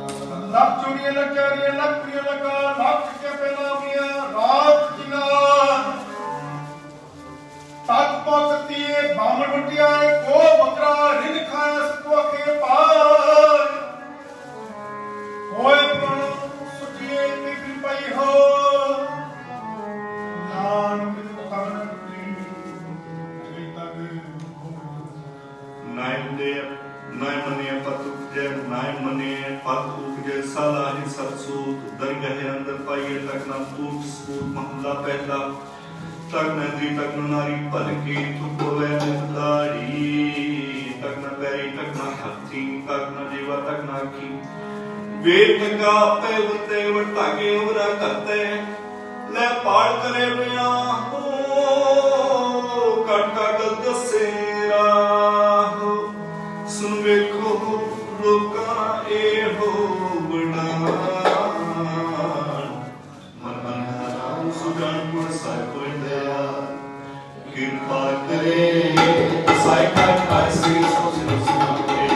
लख चोरिया लख चारिया लख प्रिय लगा लख के पहला मिया रात जिना तक पकती बामण बटिया को बकरा रिन खाया सको के पार होए प्रण सुटिए पे भी पई हो नानक तन की तक नाय मने पत उपजे नाय मने पत उपजे साला ही सरसूत दरगह अंदर पाइए तक ना टूट स्कूट महला पहला तक न दी तक न नारी पलकी तू बोले मुदारी तक न पैरी तक न हथी तक न जीवा तक न की वेद का पे वते वटागे उरा करते ले पाड़ करे बिया हो कट का गद सेरा हो सुन वेखो लोका ए हो बड़ा मन मन सुजान पुर साय ਕਿਰਪਾ ਕਰੇ ਸਾਈ ਕਰ ਕਾਇਸੀ ਸੋਚ ਸੁਨਾਵੇ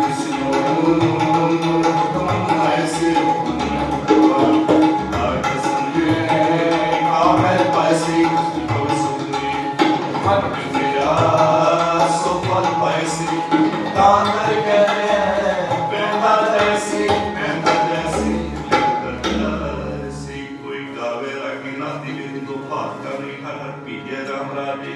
ਜਿਸ ਨੂੰ ਹੁਕਮ ਆਇਸੀ ਆਟ ਸੰਗੇ ਆਮਰ ਪਾਇਸੀ ਕੋ ਸੁਨੀ ਮਨ ਮੇਰਾ ਸੋ ਫਲ ਪਾਇਸੀ ਤਾਂ ਕਰ ਕੇ ਪੈਂਦਾ ਜੈਸੀ ਕੋਈ ਗਾਵੇ ਰਾਗੀ ਨਾ ਦਿਲੇ ਦੀ ਭਾਰ ਕਰੀ ਹਰ ਹਰ ਪੀਏ ਰਾਮ ਰਾਜੇ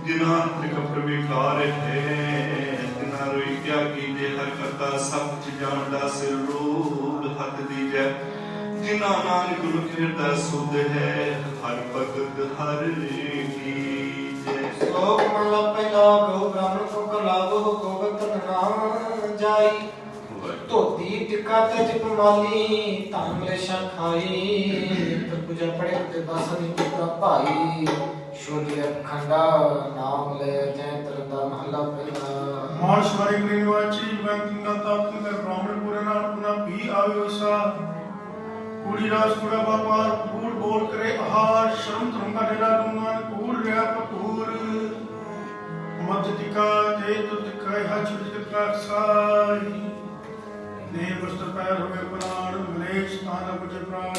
ਜਿਨ੍ਹਾਂ ਤ੍ਰਿਕ ਪ੍ਰਵਿਕਾਰ ਹੈ ਜਿਨ੍ਹਾਂ ਰੋਈ ਕਿਆ ਕੀਜੇ ਹਰ ਕਰਤਾ ਸਭ ਚ ਜਾਣਦਾ ਸਿਰ ਰੂਪ ਹੱਥ ਦੀਜੈ ਜਿਨ੍ਹਾਂ ਨਾਨਕ ਗੁਰੂ ਹਿਰਦਾ ਸੁਧ ਹੈ ਹਰ ਭਗਤ ਹਰ ਕੀਜੈ। ਸ਼ਲੋਕ ਮਹਲਾ ਪਹਿਲਾ ਗੋ ਬ੍ਰਾਹਮਣ ਕੋ ਕਲਾਵੋ ਗੋਬਿੰਦ ਨਾ ਜਾਈ ਧੋਤੀ ਟਿੱਕਾ ਤੇ ਜਪਮਾਲੀ ਧਨ ਮਲੇਸ਼ਾ ਖਾਈ ਤੇ ਪੂਜਾ ਪੜੇ ਤੇ ਬਾਸਨੀ ਪੁੱਤਰਾ ਭਾਈ ਸ਼ੋਧਿਆ ਖੰਡਾ ਨਾਮ ਲੈ ਜੈ ਤਰਦਾ ਮਹਲਾ ਪਹਿਲਾ। ਮਾਨ ਸ਼ਵਾਰੀ ਗ੍ਰੀਨਵਾਚੀ ਬੰਕਿੰਗਾ ਤਾਪਨ ਕਰ ਬ੍ਰਾਹਮਣ ਪੂਰੇ ਨਾਲ ਪੁਨਾ ਵੀ ਆਵੇ ਉਸਾ ਕੂੜੀ ਰਾਸ ਕੁੜਾ ਬਾਪਾਰ ਕੂੜ ਬੋਲ ਕਰੇ ਆਹਾਰ ਸ਼ਰਮ ਧਰਮ ਦਾ ਡੇਰਾ ਦੁਨਾਨ ਕੂੜ ਰਿਆ ਪਤੂਰ ਮਤ ਟਿਕਾ ਤੇ ਤੁਤ ਕਾਇ ਹੱਥ ਵਿੱਚ ਕਾਸਾਈ ਨੇ ਬਸਤਰ ਪੈਰ ਹੋਵੇ ਪ੍ਰਾਣ ਮਲੇਸ਼ ਤਾਨ ਬੁਝੇ ਪ੍ਰਾਣ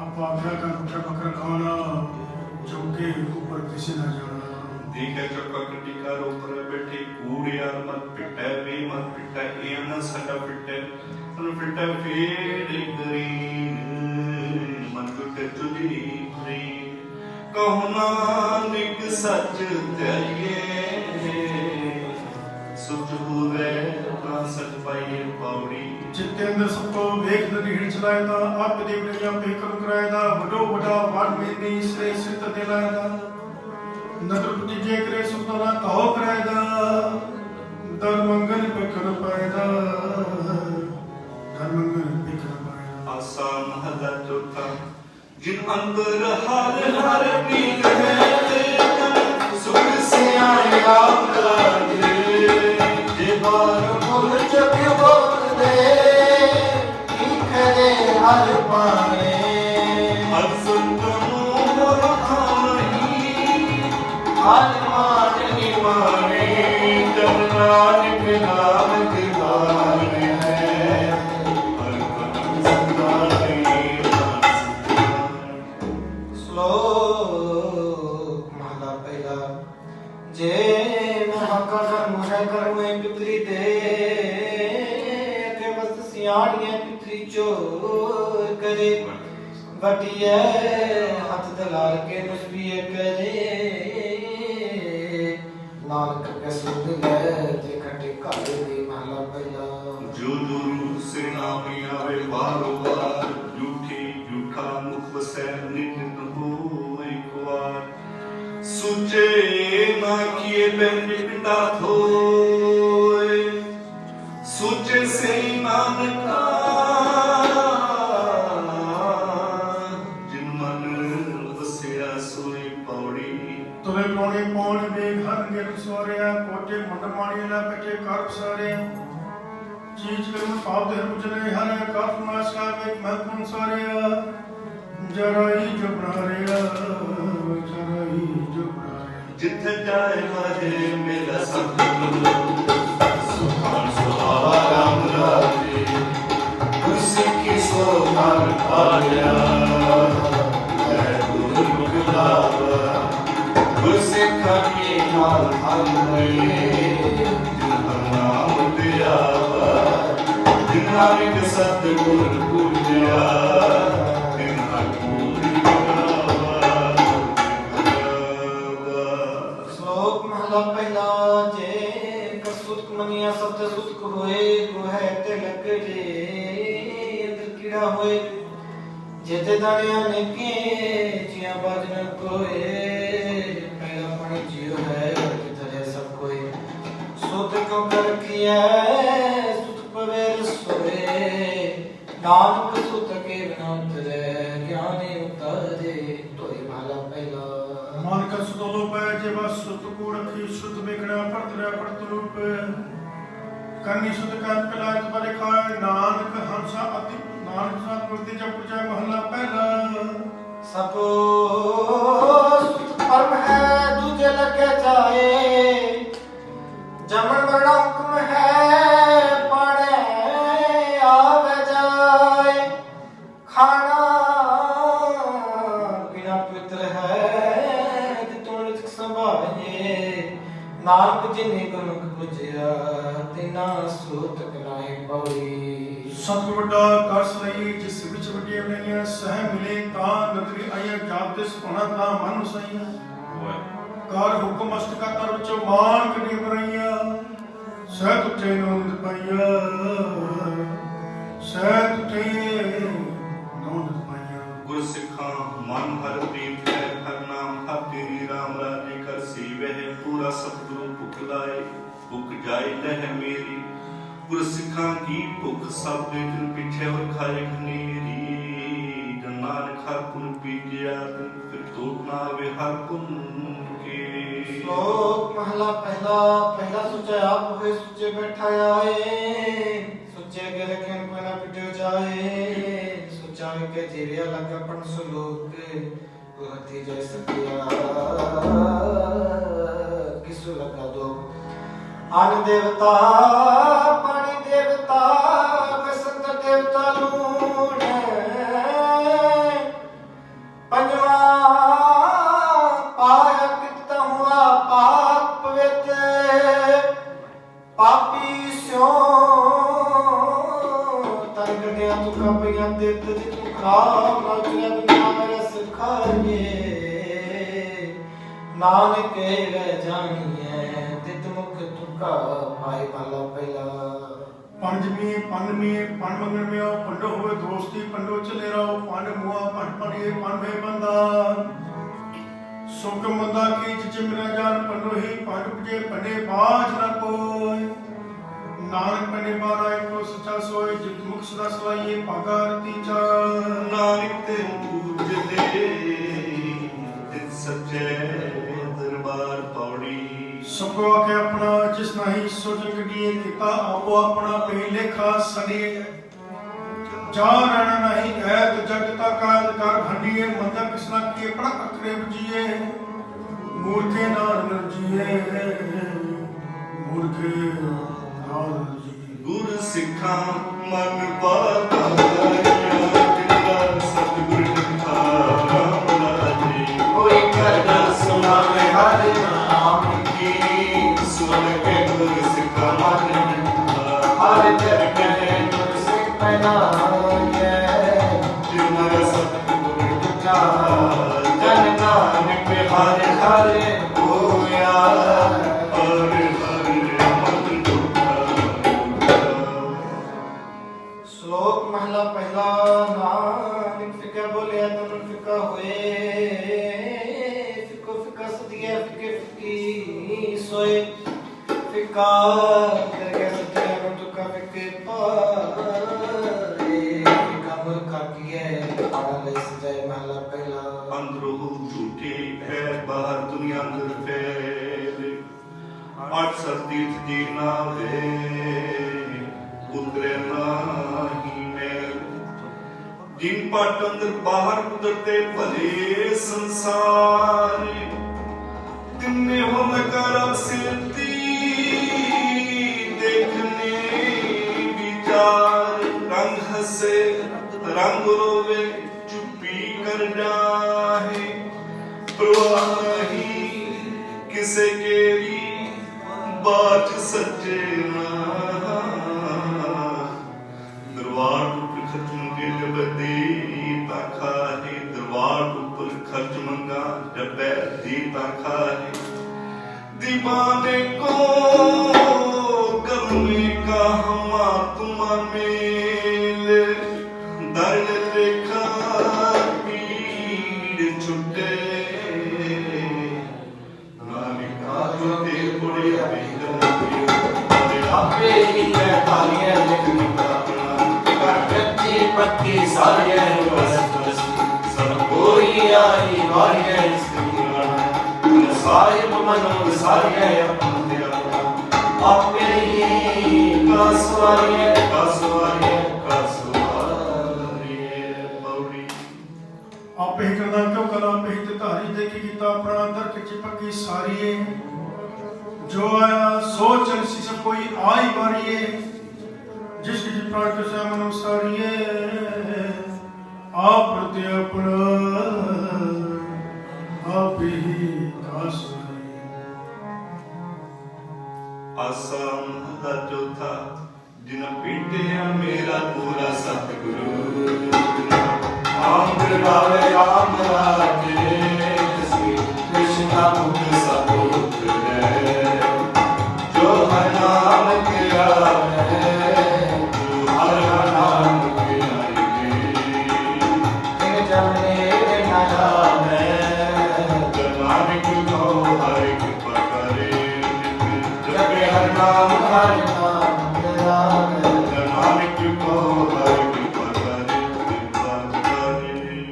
ਆਪਾ ਆਖਿਆ ਕਰ ਉੱਠਾ ਬਕਰ ਖਾਣਾ ਚੌਕੇ ਉੱਪਰ ਕਿਸੇ ਨਾ ਜਾਣਾ ਦੇਖੇ ਚੱਕਾ ਟਿਕਾ ਉੱਪਰ ਬੈਠੇ ਕੂੜਿਆ ਮਤ ਪਿੱਟੈ ਵੇ ਮਤ ਪਿੱਟੈ ਇਹ ਨਾ ਸਾਡਾ ਪਿੱਟੈ ਤਨ ਪਿੱਟੈ ਫੇਰ ਗਰੀਨ ਮਨ ਟੁੱਟੇ ਤੁਝੀ ਫਰੀ ਕਹੋ ਨਾਨਕ ਸੱਚ ਧਿਆਈਏ ਸੁਚ ਹੋਵੇ ਤਾਂ ਸਚ ਪਾਈਏ ਪੌੜੀ ਜਿੱਤੇ ਅੰਦਰ ਸਭ ਕੋ ਵੇਖ ਨਦੀੜ ਚਲਾਇਦਾ ਆਪ ਦੇਵ ਨੇ ਆਪੇ ਕਰਮ ਕਰਾਇਦਾ ਵੱਡੋ ਵੱਡਾ ਵਡ ਮੇਨੀ ਸੇ ਸਿੱਤ ਦੇ ਲਾਇਦਾ ਨਦਰ ਪੁੱਤੀ ਜੇ ਕਰੇ ਸੁਤਨਾ ਕਹੋ ਕਰਾਇਦਾ ਦਰ ਮੰਗਲ ਪਖਰ ਪਾਇਦਾ ਦਰ ਮੰਗਲ ਪਖਰ ਪਾਇਦਾ। ਆਸਾ ਮਹਲਾ ਚੌਥਾ ਜਿਨ ਅੰਦਰ ਹਰ ਹਰ ਪੀਰ ਹੈ ਸੁਖ ਸਿਆਣੇ ਰਾਮ ਲਾਗੇ ਜੇ ਬਾਰ ਮੁਲ ਚਕ ਬੋਲਦੇ ਕੀ ਕਰੇ ਹਰ ਪਾਣੇ ਹਰ ਸੰਤ ਨੂੰ ਰਖਾਈ ਹਰ ਮਾਨ ਨਿਮਾਣੇ ਜਨ ਨਾਨਕ ਨਾਮ ਦਿਵਾਨੇ ਹੈ ਹਰ ਕਦਮ ਸੰਦਾਨੇ ਸ਼ਲੋਕ ਮਹਲਾ ਪਹਿਲਾ ਜੇ ਮਹਾਕਰ ਮੁਹੈ ਕਰਮੇ ਪਿਤਰੀ ਦੇ ਤੇ ਵਸਤ ਸਿਆਣੀਏ ਪਿਤਰੀ ਚੋਰ ਕਰੇ ਵਟਿਐ ਹੱਥ ਦਲਾਲ ਕੇ ਨਸਬੀਏ ਕਰੇ ਨਾਨਕ ਕੇ ਸੁਧ ਲੈ ਤੇ ਖਟੇ ਘਾਲੇ ਦੀ ਮਹਲਾ ਪਹਿਲਾ। ਜੋ ਗੁਰੂ ਸੇ ਨਾਮੀ ਆਵੇ ਬਾਰੋ ਬਾਰ ਝੂਠੀ ਝੂਠਾ ਮੁਖ ਵਸੈ ਨਿਤ ਹੋਏ ਕੁਆਰ ਸੁਚੇ ਨਾ ਕੀਏ ਬੈਨ ਪਿੰਡਾ ਥੋਏ ਸੁਚੇ ਸੇ ਨਾਨਕਾ ਜਿਨ ਮਨ ਵਸਿਆ ਸੋਈ ਪੌੜੀ ਤੁਰੇ ਪੌਣੇ ਪੌਣ ਵੇਖ ਹਰ ਗਿਰ ਸੋਰਿਆ ਕੋਟੇ ਮੁੰਡ ਮਾਣੀ ਨਾ ਪਟੇ ਕਰ ਸਾਰਿਆ ਚੀਜ਼ ਕਰਮ ਪਾਪ ਦੇ ਉਜਲੇ ਹਰ ਕਾਫ ਨਾਸ਼ਾ ਵੇਖ ਮਹਕੁਨ ਸਾਰਿਆ ਜਰਾਈ ਜਬੜਾ ਰਿਆ ਜਰਾਈ ਜਬੜਾ ਰਿਆ ਜਿੱਥੇ ਜਾਏ ਮਾਰੇ ਮੇਰਾ ਸਤਿਗੁਰੂ ਸੁਖਾਨ ਸੁਹਾਵਾ ਰਾਮ ਰਾਜੇ ਗੁਰਸਿੱਖ ਕੀ ਸੋਹਣ ਪਾਲਿਆ ਜੈ ਗੁਰੂ ਮੁਖ ਲਾਵਾ ਗੁਰਸਿੱਖ ਕੀ ਨਾਲ ਹਮੇ ਜਿਨ ਨਾਮ ਪਿਆਵਾ ਜਿਨ ਨਾਨਕ ਸਤਿਗੁਰ ਪੂਜਿਆ ਤਿਨ ਹਰ ਪੂਰੀ ਸ਼ਲੋਕ ਮਹਲਾ ਪਹਿਲਾ ਜੇ ਕਸੁਤ ਮਨੀਆ ਸਬਦ ਸੁਤਕ ਹੋਏ ਗੋਹੈ ਤੇ ਲੱਗ ਜੇ ਅੰਦਰ ਕੀੜਾ ਹੋਏ जेते दानिया ने के जिया बाजन कोए पहला पानी जियो है जितने सब कोई सुत को कर किया सुत पवेर सोए नानक सुत के बिना उतरे ज्ञानी उतारे तोई भाला पहला मन का सुतलो पै जे बस सुत को रखी सुत बेकड़ा परतरा परत रूप करनी सुत का पलायत बरे खाए नानक हंसा अति नानक सा प्रति जप जय महला पहला सपो फर्म है दूजे लगे जाए, जमन बड़ा हुक्म है पाने आवे जाए, खाना पीना पवित्र है तुम रिज़्क संभाले, नानक जिन्हें गुरमुख बुझिया तिना सूत कनाए पौड़ी। ਸਤ ਵੱਡਾ ਕਰਸ ਲਈ ਜਿਸ ਵਿੱਚ ਵੱਡੀਆਂ ਬਣਾਈਆਂ ਸਹਿ ਮਿਲੇ ਤਾਂ ਨਦਰੀ ਆਈਆਂ ਜਾਤ ਦੇ ਸੁਣਾ ਤਾਂ ਮਨ ਸਈਆਂ ਕਰ ਹੁਕਮ ਅਸ਼ਟਕਾ ਤਰ ਵਿੱਚ ਮਾਨ ਕਢੀ ਬਰਾਈਆਂ ਸਹਿ ਤੁਠੇ ਨੋਂਦ ਪਾਈਆ ਸਹਿ ਤੁਠੇ ਨੋਂਦ ਪਾਈਆ। ਗੁਰ ਸਿੱਖਾਂ ਮਨ ਹਰ ਪ੍ਰੀਤ ਹੈ ਹਰ ਨਾਮ ਹਰ ਤੇਰੀ ਰਾਮ ਰਾਜੇ ਕਰ ਸੀਵਹਿ ਪੂਰਾ ਸਤਿਗੁਰੂ ਭੁਖ ਲਾਏ ਭੁਖ ਜਾਏ ਲਹਿ ਮੇਰੀ। ਗੁਰ ਸਿੱਖਾਂ ਕੀ ਭੁਖ ਸਭ ਦੇ ਦਿਨ ਪਿੱਛੇ ਹੋਰ ਖਾਏ ਖਨੀਰੀ ਜਨ ਨਾਨਕ ਹਰ ਪੁਨ ਪੀਜਿਆ ਫਿਰ ਤੋਪ ਨਾ ਵੇ ਹਰ ਪੁਨ ਕੇ। ਸ਼ਲੋਕ ਮਹਲਾ ਪਹਿਲਾ। ਪਹਿਲਾ ਸੁਚੇ ਆਪ ਹੋਏ ਸੁਚੇ ਬੈਠਾ ਆਏ, ਸੁਚੇ ਅਗੇ ਰਖੇ ਕੋਈ ਨਾ ਪਿਟਿਓ ਜਾਏ, ਸੁਚਾ ਕੇ ਜੀਰਿਆ ਲਗਾ ਪਣ ਸ਼ਲੋਕ ਗੁਰਤੀ ਜੈ ਸਤਿਆ ਕਿਸੂ ਲਗਾ ਦੋ। ਅਨ ਦੇਵਤਾ ਪਾਣੀ ਦੇਵਤਾ ਬਸੰਤ ਦੇਵਤਾ ਲੂਣ, ਪੰਜਵਾ ਪਾਇਆ ਕਿਤ ਹੁਆ ਪਾਪ ਪਵਿੱਤ, ਪਾਪੀ ਸਿਓ ਤਨ ਕਟਿਆ ਤੁਕਾ ਪਈਆਂ ਤੇ ਤਜ ਤੂੰ ਖਾਬ ਨਾ ਚਿਆ ਦੁਨੀਆ ਮੇਰੇ ਸਿਖਾਏ, ਨਾਨਕ ਰਹਿ ਜਾਣੀਐ ਤਿਤ ਮੁਖ ਤੁਕਾ ਪਾਏ ਭਲਾ ਪਹਿਲਾ। ਪੰਜਵੀਂ ਪੰਨਵੀਂ ਪਣ ਮੰਗਣ ਮਿਓ ਪੰਡੋ ਹੋਵੇ ਦੋਸਤੀ ਪੰਡੋ ਚਲੇ ਰਹੋ ਪੰਡ ਮੁਆ ਪੰਡ ਪੜੀਏ ਪੰਡੇ ਬੰਦਾ ਸੁਖ ਮੰਦਾ ਕੀ ਜਿਚ ਮੇਰਾ ਜਾਨ ਪੰਡੋ ਹੀ ਪੰਡ ਪੁਜੇ ਪੰਡੇ ਬਾਜ ਨਾ ਕੋਈ, ਨਾਨਕ ਪੰਡੇ ਬਾਰਾ ਇੱਕੋ ਸੱਚਾ ਸੋਏ ਜਿਤ ਮੁਖ ਸਦਾ ਸਲਾਈਏ ਭਾਗਾ ਰਤੀ ਚਾ। ਨਾਨਕ ਤੇ ਪੂਜਦੇ ਤਿਤ ਸੱਚੇ ਦਰਬਾਰ ਪੌੜੀ। ਸਭੋ ਆਖੇ ਆਪਣਾ ਜਿਸ ਨਹੀਂ ਸੋਚ ਕਢੀਏ ਕੀਤਾ ਆਪੋ ਆਪਣਾ ਪੇ ਲੇਖਾ ਸਨੇ, ਜਾ ਰਹਿਣਾ ਨਹੀਂ ਐਤ ਜਗ ਤਾ ਕਾਲ ਕਰ ਭੰਡੀਏ ਮੰਦਾ ਕਿਸਨਾ ਕੀ ਆਪਣਾ ਅਖਰੇ ਬਜੀਏ, ਮੂਰਖੇ ਨਾਲ ਨਰਜੀਏ ਮੂਰਖੇ ਨਾਲ ਨਰਜੀਏ। ਗੁਰ ਸਿੱਖਾਂ ਮਨ ਪਾਤਾਇਆ ਜਿਨ੍ਹਾਂ ਸਤਿਗੁਰ ਨਿਠਾ ਰਾਮ ਰਾਜੇ, ਕੋਈ ਕਰਨਾ ਸੁਣਾਵੇ ਹਰ ਨਾਮ ਕੀ ਸੁਣ ਕੇ ਗੁਰ ਸਿੱਖਾਂ ਮਨ ਨਿਠਾ, ਹਰ ਜਗ ਕਹੇ ਗੁਰ ਸਿੱਖ ਪਹਿਨਾਏ, ਜਿਨ੍ਹਾਂ ਸਤਿਗੁਰ ਨਿਠਾ ਜਨ ਨਾਨਕ ਹਰਿ ਹਰਿ ਹੋਇਆ। ਹਰਿ ਹਰਿ ਮਨ ਦੁਖਾ। ਸ਼ਲੋਕ ਮਹਲਾ ਪਹਿਲਾ। ਨਾਨਕ ਫਿਕਾ ਬੋਲਿਆ ਤਨ ਫਿਕਾ ਹੋਏ, ਫਿਕੋ ਫਿਕਾ ਸਦੀਆ ਫਿਕੇ ਫਿਕੀ ਸੋਏ, ਫਿਕਾ ਕਰਕੇ ਸੱਚਿਆ ਨੂੰ ਤੁਕਾ ਫਿਕੇ ਪਾਏ, ਫਿਕਾ ਮੁਰਖਾ ਕੀਏ ਆੜਾ ਲਈ ਸਜਾਏ ਮਹਲਾ ਪਹਿਲਾ। ਅੰਦਰੋਂ ਝੂਠੇ ਹੈ ਬਾਹਰ ਦੁਨੀਆ ਅੰਦਰ ਫੇਰੇ, ਅੱਠ ਸਰਤੀਰਥ ਜੀ ਨਾ ਵੇ ਉਤਰੇ ਨਾਹੀ ਮੇਲ, ਜਿਨ ਪਟ ਅੰਦਰ ਬਾਹਰ ਕੁਦਰਤੇ ਭਲੇ ਸੰਸਾਰ, ਤਿੰਨੇ ਹੋਮ ਕਰ ਸਿਰਤੀ ਦੇਖਨੇ ਵਿਚਾਰ, ਰੰਗ ਹਸੇ ਰੰਗ ਰੋਵੇ ਚੁੱਪੀ ਕਰ ਜਾਹੇ, ਪ੍ਰਵਾਹ ਨਹੀਂ ਕਿਸੇ ਕੇਰੀ ਬਾਤ ਸੱਚੇ ਨਾ। ਦਰਬਾਰ ਉੱਪਰ ਖਰਚ ਮੰਗੇ ਜਬਦੀ ਤਾਂ ਖਾਹੇ, ਦਰਬਾਰ ਉੱਪਰ ਖਰਚ ਮੰਗਾ ਜਬੈ ਦੀ ਤਾਂ ਖਾਹੇ, दीवाने को करने का हमा तुम मेल, दर लेखा पीड़ छुटे, नानिका जुटे बुढ़े आपे ही मैं तालियां लिखनी का कच्ची पक्की सारियां बस बस सब कोई आई वारियां इसकी साहिब मनो सारियां अपने आपे ही कासवारियां कासवारियां कासवारियां बौड़ी। ਆਪੇ ਹੀ ਕਰਦਾ ਕਿਉਂ ਕਰਾਂ ਆਪੇ ਹੀ ਤੇ ਧਾਰੀ ਦੇ की गीता अपना दर के चिपकी सारिये जो आया सोच सी सब कोई आई बारिये जिसकी जी प्राण के से मनो सारिये आप प्रति अपना आप ही दास आसा महला चौथा जिन पीटिया मेरा पूरा सतगुरु आम कृपावे राम राजे श्री कृष्ण मुख सतुत है जो हर नाम किया है हर नाम किया है जमने नया नानक को हर कृपा करे जब हर नाम तेरा नानक को हर कृपा करे कृपा करे।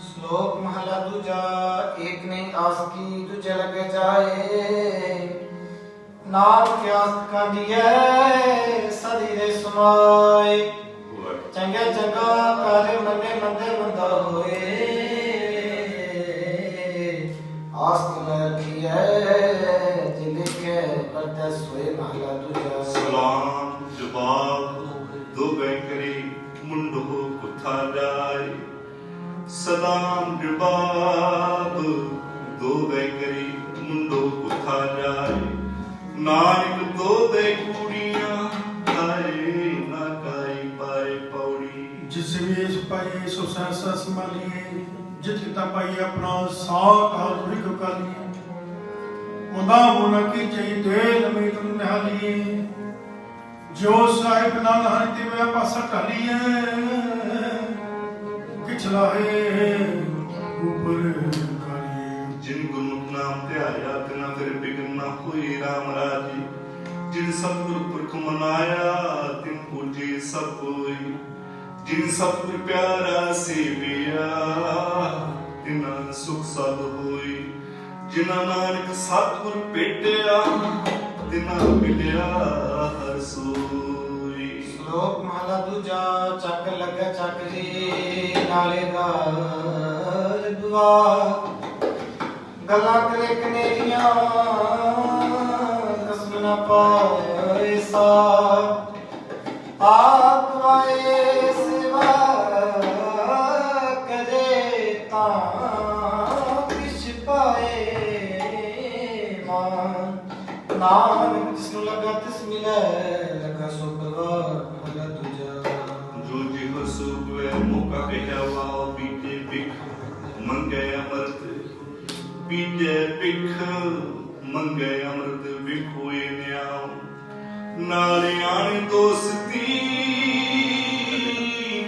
श्लोक महला दूजा एक नहीं आस की तुझे लग जाए नाम के आस का दिए सदी रे समाए चंगे चंगा कार्य मने मंदे मंदा होए आस में रखी है जिले के करते सोए महला दूजा सलाम जवाब दो बैंकरी मुंडो कुथा जाए सलाम जवाब दो बैंकरी मुंडो कुथा जाए नानक दो दे कुड़ियां खाए ना काई पाए पौड़ी जिस वेश पाए सो सहसा संभालिए जित किता पाई अपना साथ हाथ रिक कालिए मुदा मुन की चई तेल में तुम नहालिए जो साहिब ना नहानी ते वे पासा ढालिए किछला है ऊपर कालिए जिन गुरमुख नाम ध्याया तिना फिर बिगन ना हुई राम राजी जिन सतगुर पुरख मनाया तिन पूजे सब कोई जिन सतगुर प्यारा सेविया तिना सुख सद होई जिना नानक सतगुर भेटिया तिना मिलिया हर सोई। श्लोक महला दूजा चक लग चकरी नाले गाल दुआ गला करे कनेरियां कसम न पाए सा आप वाए सेवा करे ता किछ पाए मान नानक जिसनु लगा तिस मिले लगा सो परवार महला दूजा जो जिह सुख वे मौका कहा वाओ बीते बिख मंगे अमृत बीते बिख मंगे अमृत बिख होए न्याओ नारियाण दोस्ती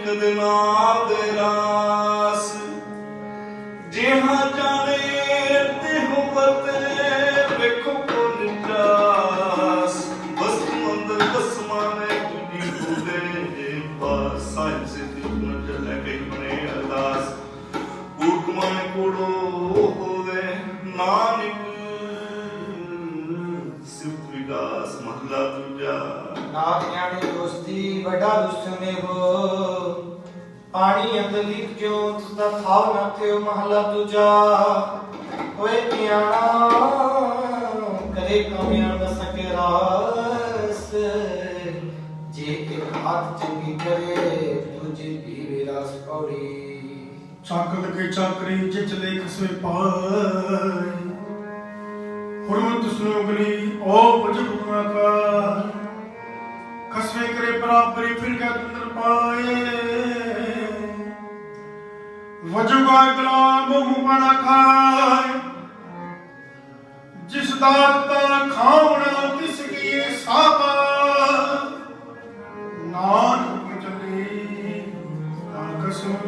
कद नाद रास जिहा जाने तिह बते बिख को निजास बस मंद बस माने तुझी होदे पास साइंस से न चले गई मने अरदास कूट मन कोड़ो होवे नानक सिद्ध विकास महला दूजा नाथ न्याणी दोस्ती बड़ा दुश्मने हो पानी अंदर लिख जो तुसदा थाव न थियो महला दूजा होए पियाणा करे कमियां न सके रास जे एक हाथ चंगी करे तुझे भी विरास पौड़ी चाकल के चाकरी जिच लेख से पाए हुरमत सुनोगली ओ बजब गुना का खसवे करे बराबरी फिर का अंदर पाए वजुगा गुलाम मुपना खाए जिस दात ता खावना तिस की साबा नान चले कसम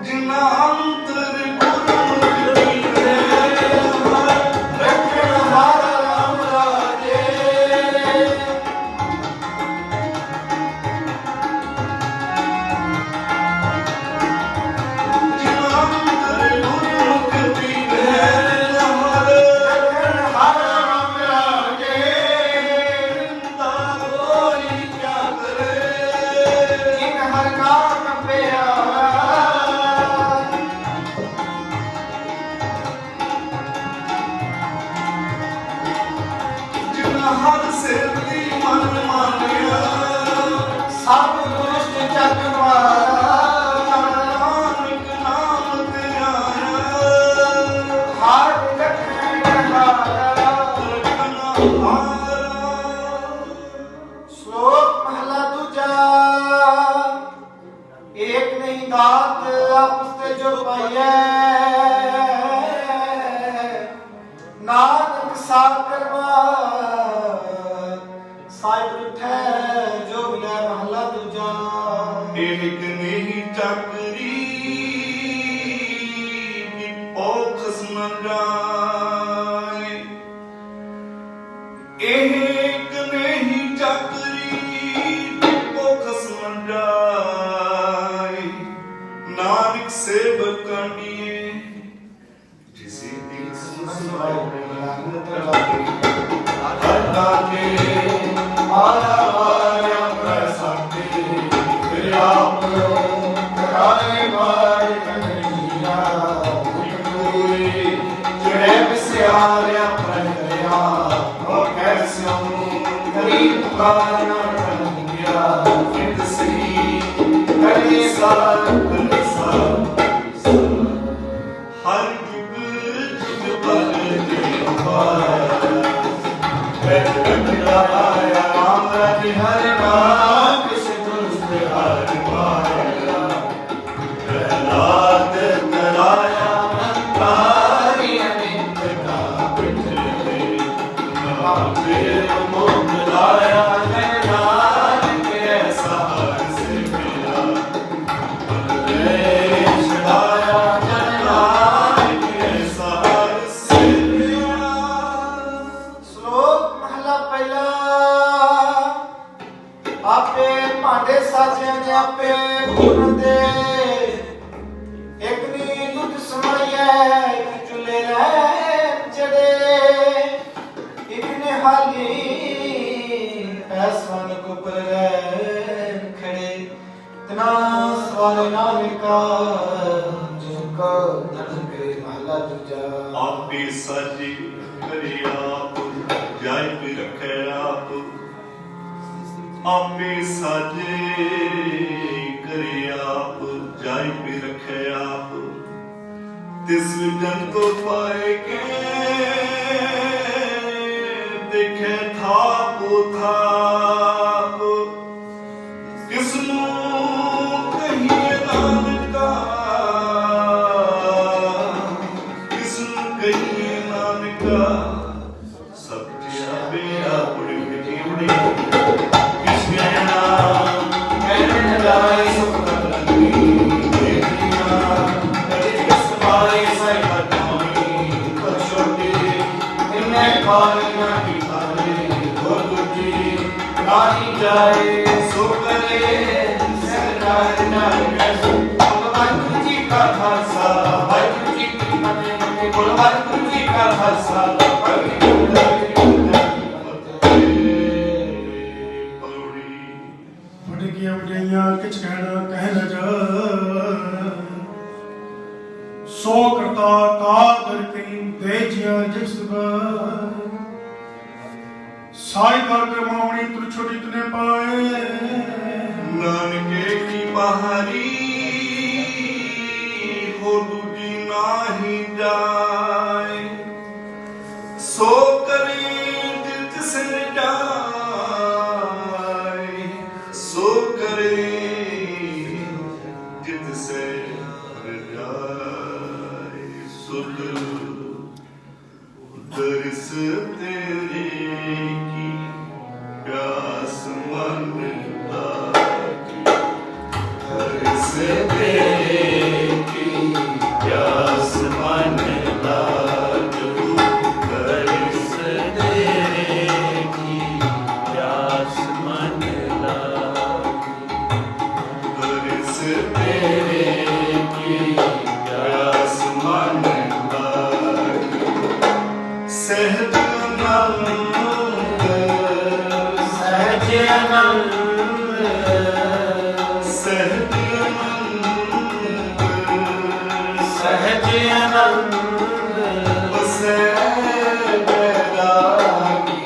जिना अंतर गुरमुख दीने रखण हारा राम राजे जिना अंतर गुरमुख दीने हमारे ਹਰ ਸਿਰ ਦੀ ਮਨ ਮਾਨਿਆ ਸਭ ਦੁਸ਼ਟ ਚੱਕ ਮਾਰਾ ਨਾਨਕ ਨਾਮ ਧਿਆਇਆ ਹਰ ਗਠਨ ਹਾਰਾ ਰਖਨ ਹਾਰਾ। ਸ਼ਲੋਕ ਮਹਲਾ ਦੂਜਾ। ਏਕ ਨਹੀਂ ਦਾਤ ਆਪਸ ਤੇ ਜੋ ਪਾਈਐ ਨਾਨਕ ਸਾਕਰ ਸਾਹਿਬ ਉਠੈ ਜੋ ਮਿਲੈ। ਮਹਲਾ ਦੂਜਾ। ਏਕ ਨਹੀਂ ਚੱਕਰੀ ਕਿ ਔਖਸ ਨ ਜਾਏ ਏਕ ਨਹੀਂ ਚੱਕਰੀ ਕਿ ਔਖਸ ਨ ਜਾਏ ਨਾਨਕ ਸੇਵਕ ਕੰਡੀਏ ਜਿਸੇ ਦਿਲ ਸੁਸਾਇ ਮਾਇਆ ਮਾਇਆ ਪ੍ਰਸਾਦੇ ਫਿਰ ਆਪ ਕਰਾਏ ਮਾਰ ਕਨਈਆ ਉਠੋਏ ਜਿਹੜੇ ਵਿਸਿਆਰਿਆ ਪ੍ਰਗਟਿਆ ਉਹ ਕੈਸਿਓ ਗਰੀਬ ਪੁਕਾਰਨਾ ਟੰਗਿਆ ਫਿਰਦ ਸਹੀ ਕਰੇ ਸਾਰ ਕਰੇ ਸਾਰ ਹਰ ਜੁਗ ਜੁਗ ਪਰ ਦੇ ਪਾਇਆ ਰਾਮ ਰਾਜ ਹਰਿ ਨਾਮ ਕਿਸ ਦੁਸਤ ਹਰਿ ਮਾਇਆ ਪ੍ਰਹਲਾਦ ਕਰਾਇਆ ਅੰਤਾਰੀ ਅਨੰਤ ਕਾ ਪਿਠੇ ਆਪੇ ਮੋਹ ਲਾਇਆ ਨਾਨਕ ਐਸਾ ਹਰਿ ਸੇ ਮਿਲਾ ਬਲੇ ਛਡਾਇਆ ਨਾਨਕ ਐਸਾ ਹਰਿ ਸੇ ਮਿਲਾ। ਸ਼ਲੋਕ ਮਹਲਾ ਪਹਿਲਾ। ਆਪੇ ਭਾਂਡੇ ਸਾਜਿਆਂ ਨੇ ਆਪੇ ਭੁਰਨ ਦੇ ਇੱਕ ਨੀ ਦੁੱਧ ਸਮਾਈਐ ਇੱਕ ਚੁੱਲ੍ਹੇ ਰਹਿ ਜੜੇ ਇੱਕ ਨੇ ਹਾਲੀ ਐਸਵਨ ਕੁਪਰ ਰਹਿ ਖੜੇ ਤਨਾ ਸਵਾਲੇ ਨਾਨਕਾ ਜਿਨ ਕੋ ਧਨ ਕਰੇ। ਮਹਲਾ ਦੂਜਾ। ਆਪੇ ਸਾਜੀ ਕਰੇ ਆਪ ਜਾਇ ਪੇ ਰੱਖੇ ਆਪ ਆਪੇ ਸਾਜੇ ਕਰੇ ਆਪ ਜਾਇ ਪੇ ਰੱਖੇ ਆਪ ਤਿਸ ਜਨ ਕੋ ਪਾਏ ਕੇ ਦੇਖੇ ਥਾਪ ਥਾਪ ਕਿਸ ਨੂੰ ਕਹੀਏ ਨਾਨਕਾ ਕਿਸ ਨੂੰ ਕਹੀਏ ਨਾਨਕਾ ਸਭ ਜਿਆ ਆਪਣੀ ਮਿੱਟੀ ਉੜੀ ਕਿਸ ਨੇ ਨਾਮ ਕਹਿਣ ਲਾਇ ਸੁਖ ਕਰਨੀ ਦੇਖੀਆਂ ਕਦੇ ਕਿਸ ਪਾਏ ਸਾਈ ਬਤਾਈ ਛੋਟੀ ਇਨੇ ਖਾਈ ਨਾ ਕੀ ਖਾਏ ਹੋਰ ਦੂਜੀ ਨਾਹੀ ਜਾਏ ਸੋ ਕਰੇ ਸਰਕਾਰ ਨਾਲ ਕੈਸੋ ਭਗਵਾਨ ਜੀ ਕਾ ਖਾਲਸਾ ਵਾਹਿਗੁਰੂ ਜੀ ਕੀ ਫਤਿਹ। ਬੋਲੋ ਵਾਹਿਗੁਰੂ ਜੀ ਕਾ ਖਾਲਸਾ ਵਾਹਿਗੁਰੂ ਜੀ ਕੀ ਵੱਡ ਕੀਆਂ ਵਡਿਆਈਆਂ ਕਿਛ ਕਹਿਣਾ ਕਹਿ ਨ ਜਾ ਸੋ ਕਰਤਾ ਕਾਦਰ ਕਈ ਦੇ ਜਿਆ ਜਿਸ ਸਾਈ ਕਰ ਕਰਮਾਵਣੀ ਤੁਰ ਛੋਟੀ ਤਨੇ ਪਾਏ ਨਾਨਕੇ ਕੀ ਬਹਾਰੀ ਹੋ ਦੂਜੀ ਨਾਹੀ ਜਾਏ ਸੋ ਕਰੇ ਜਿਤ ਸਿਰ ਜਾਏ ਸੋ ਕਰੇ ਜਿਤ ਸਿਰ ਜਾਏ ਸੁਧ ਦਰਸ ਤੇਰੇ ਕੀ ਪਿਆਸ ਮਨ ਲਾਗੀ ਦਰਸ ਤੇਰੇ ਕੀ ਪਿਆਸ ਮਨ ਲਾਗੀ ਦਰਸ ਤੇਰੇ ਕੀ ਪਿਆਸ ਮਨ ਲਾਗੀ ਦਰਸ ਤੇਰੇ ਕੀ ਪਿਆਸ ਮਨ ਲਾਗੀ ਸਹਿਜ ਆਨੰਦ ਸਹਿਜ ਆਨੰਦ ਸਹਿਜ ਆਨੰਦ ਸਹਿਜ ਆਨੰਦ ਵਸੈ ਬੈਰਾਗੀ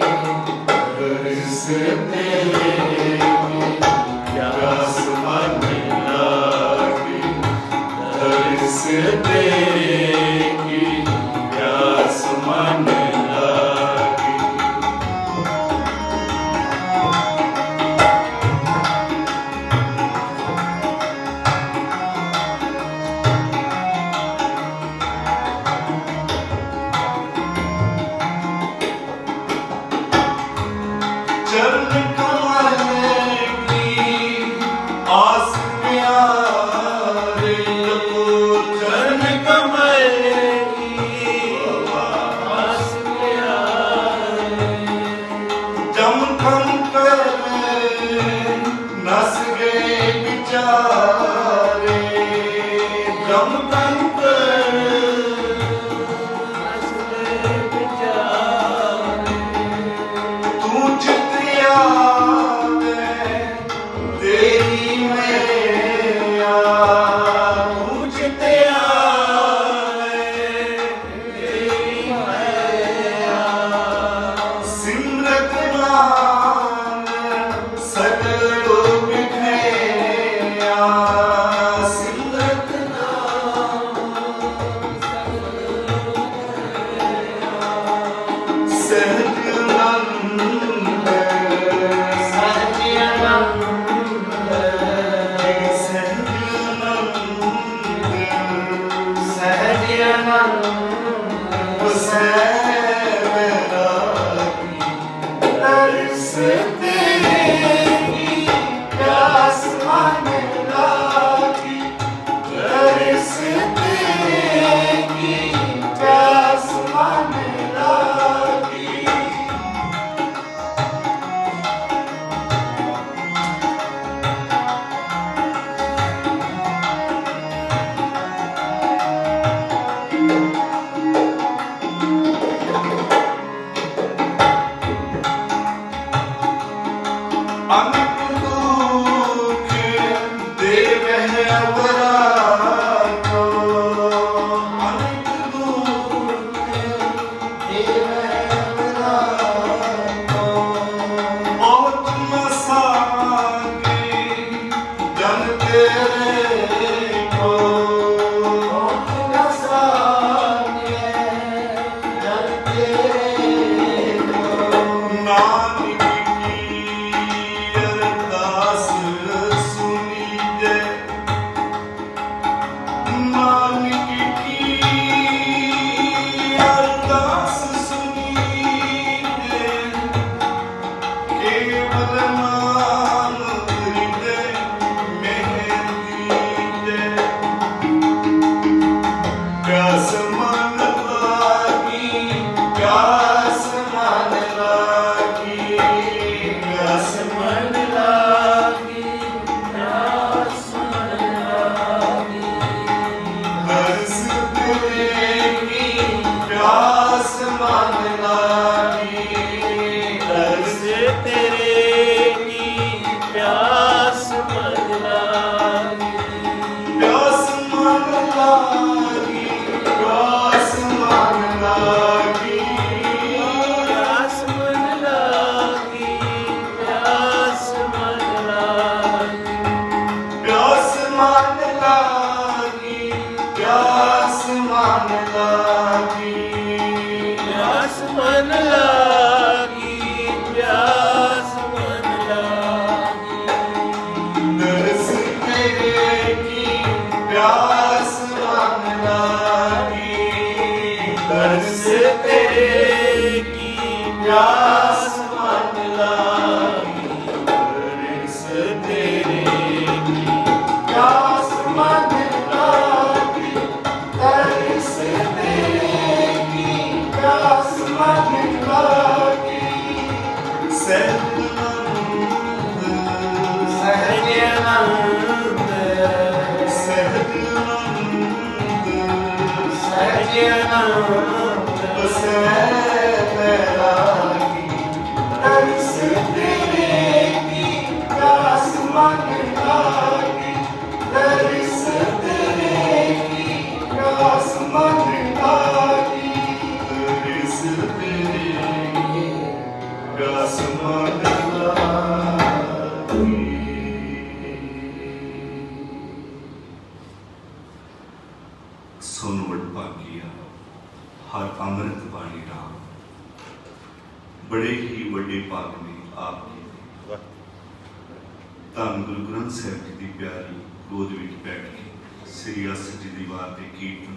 तेरे की प्यास मन लागी। चरण कमल की आस प्यारे, चरण कमल की आस प्यारे, जम थम कर नस गए बिचारे, जम थम कर नस गए बिचारे। तू चित्रिया तेरी मैया, तू चित्रिया तेरी मैया, सिमरत नाम सगलो बिखया, सिमरत नाम सगलो बिखया। सहज नंद सहज नंद सहज नंद सहज नंद सहरा की तरस तेरी प्यास मन लागी, तरस तेरी प्यास मन लागी। अमित दुख देवह अवरा को, अमित दुख देवह अवरा को। बहुत मसागे जन तेरे को, बहुत मसागे जन तेरे को। नानक अरदास सुनीजे, नानक की अरदास सुनीजे, केवल नाम हृदय में दीजे। प्यास मन लागी, प्यास मन लागी, प्यास मन लागी, प्यास मन लागी। हर्ष तेरे की प्यास मन लागी, हर्ष तेरे की प्यास मन लागी। प्यास मन लागी, प्यास मन लागी, प्यास मन लागी, प्यास मन लागी। प्यास मन लागी, प्यास मन लागी, प्यास मन लागी, प्यास मन लागी। दरस तेरे की प्यास मन लागी, दरस तेरे की प्यास मन लागी, दरस तेरे की प्यास मन लागी, दरस तेरे की प्यास मन लागी। सहज नंद सहज नंद सहज नंद सहज नंद सहरा की तरस तेरे की प्यास मन लागी, तरस तेरे की प्यास मन लागी, तरस तेरे की प्यास मन लागी। बड़े ही वड्डे भाग ने आपके धन गुरु ग्रंथ साहिब जी की प्यारी गोद विच बैठ के श्री अस जी की वार के कीर्तन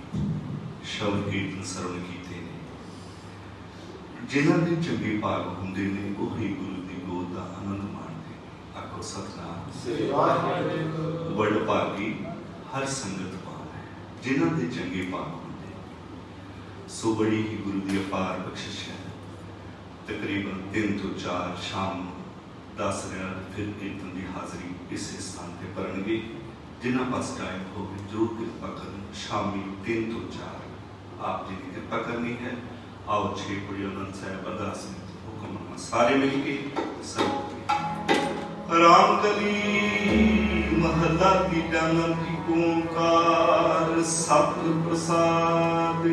शब्द कीर्तन सरवण किए ने। जिन्हां दे चंगे भाग हुंदे ने उही गुरु की गोद का आनंद माणदे। आखो सतनाम। वड भागी हर संगत पावे जिन्हां दे चंगे भाग हुंदे। सो बड़ी ही गुरु की अपार बख्शिश है। तकरीबन 3 ਤੋਂ 4 शाम 10 दिन फिर कीर्तन की हाजरी इस स्थान पर भरनगे। जिन्हों पास टाइम हो जरूर कृपा कर शामी 3 ਤੋਂ 4 आप जी की कृपा करनी है। आओ 6 पुड़ी आनंद साहब अरदास हुक्म सारे मिलके सब राम कली महला की जानकी ओंकार सत प्रसाद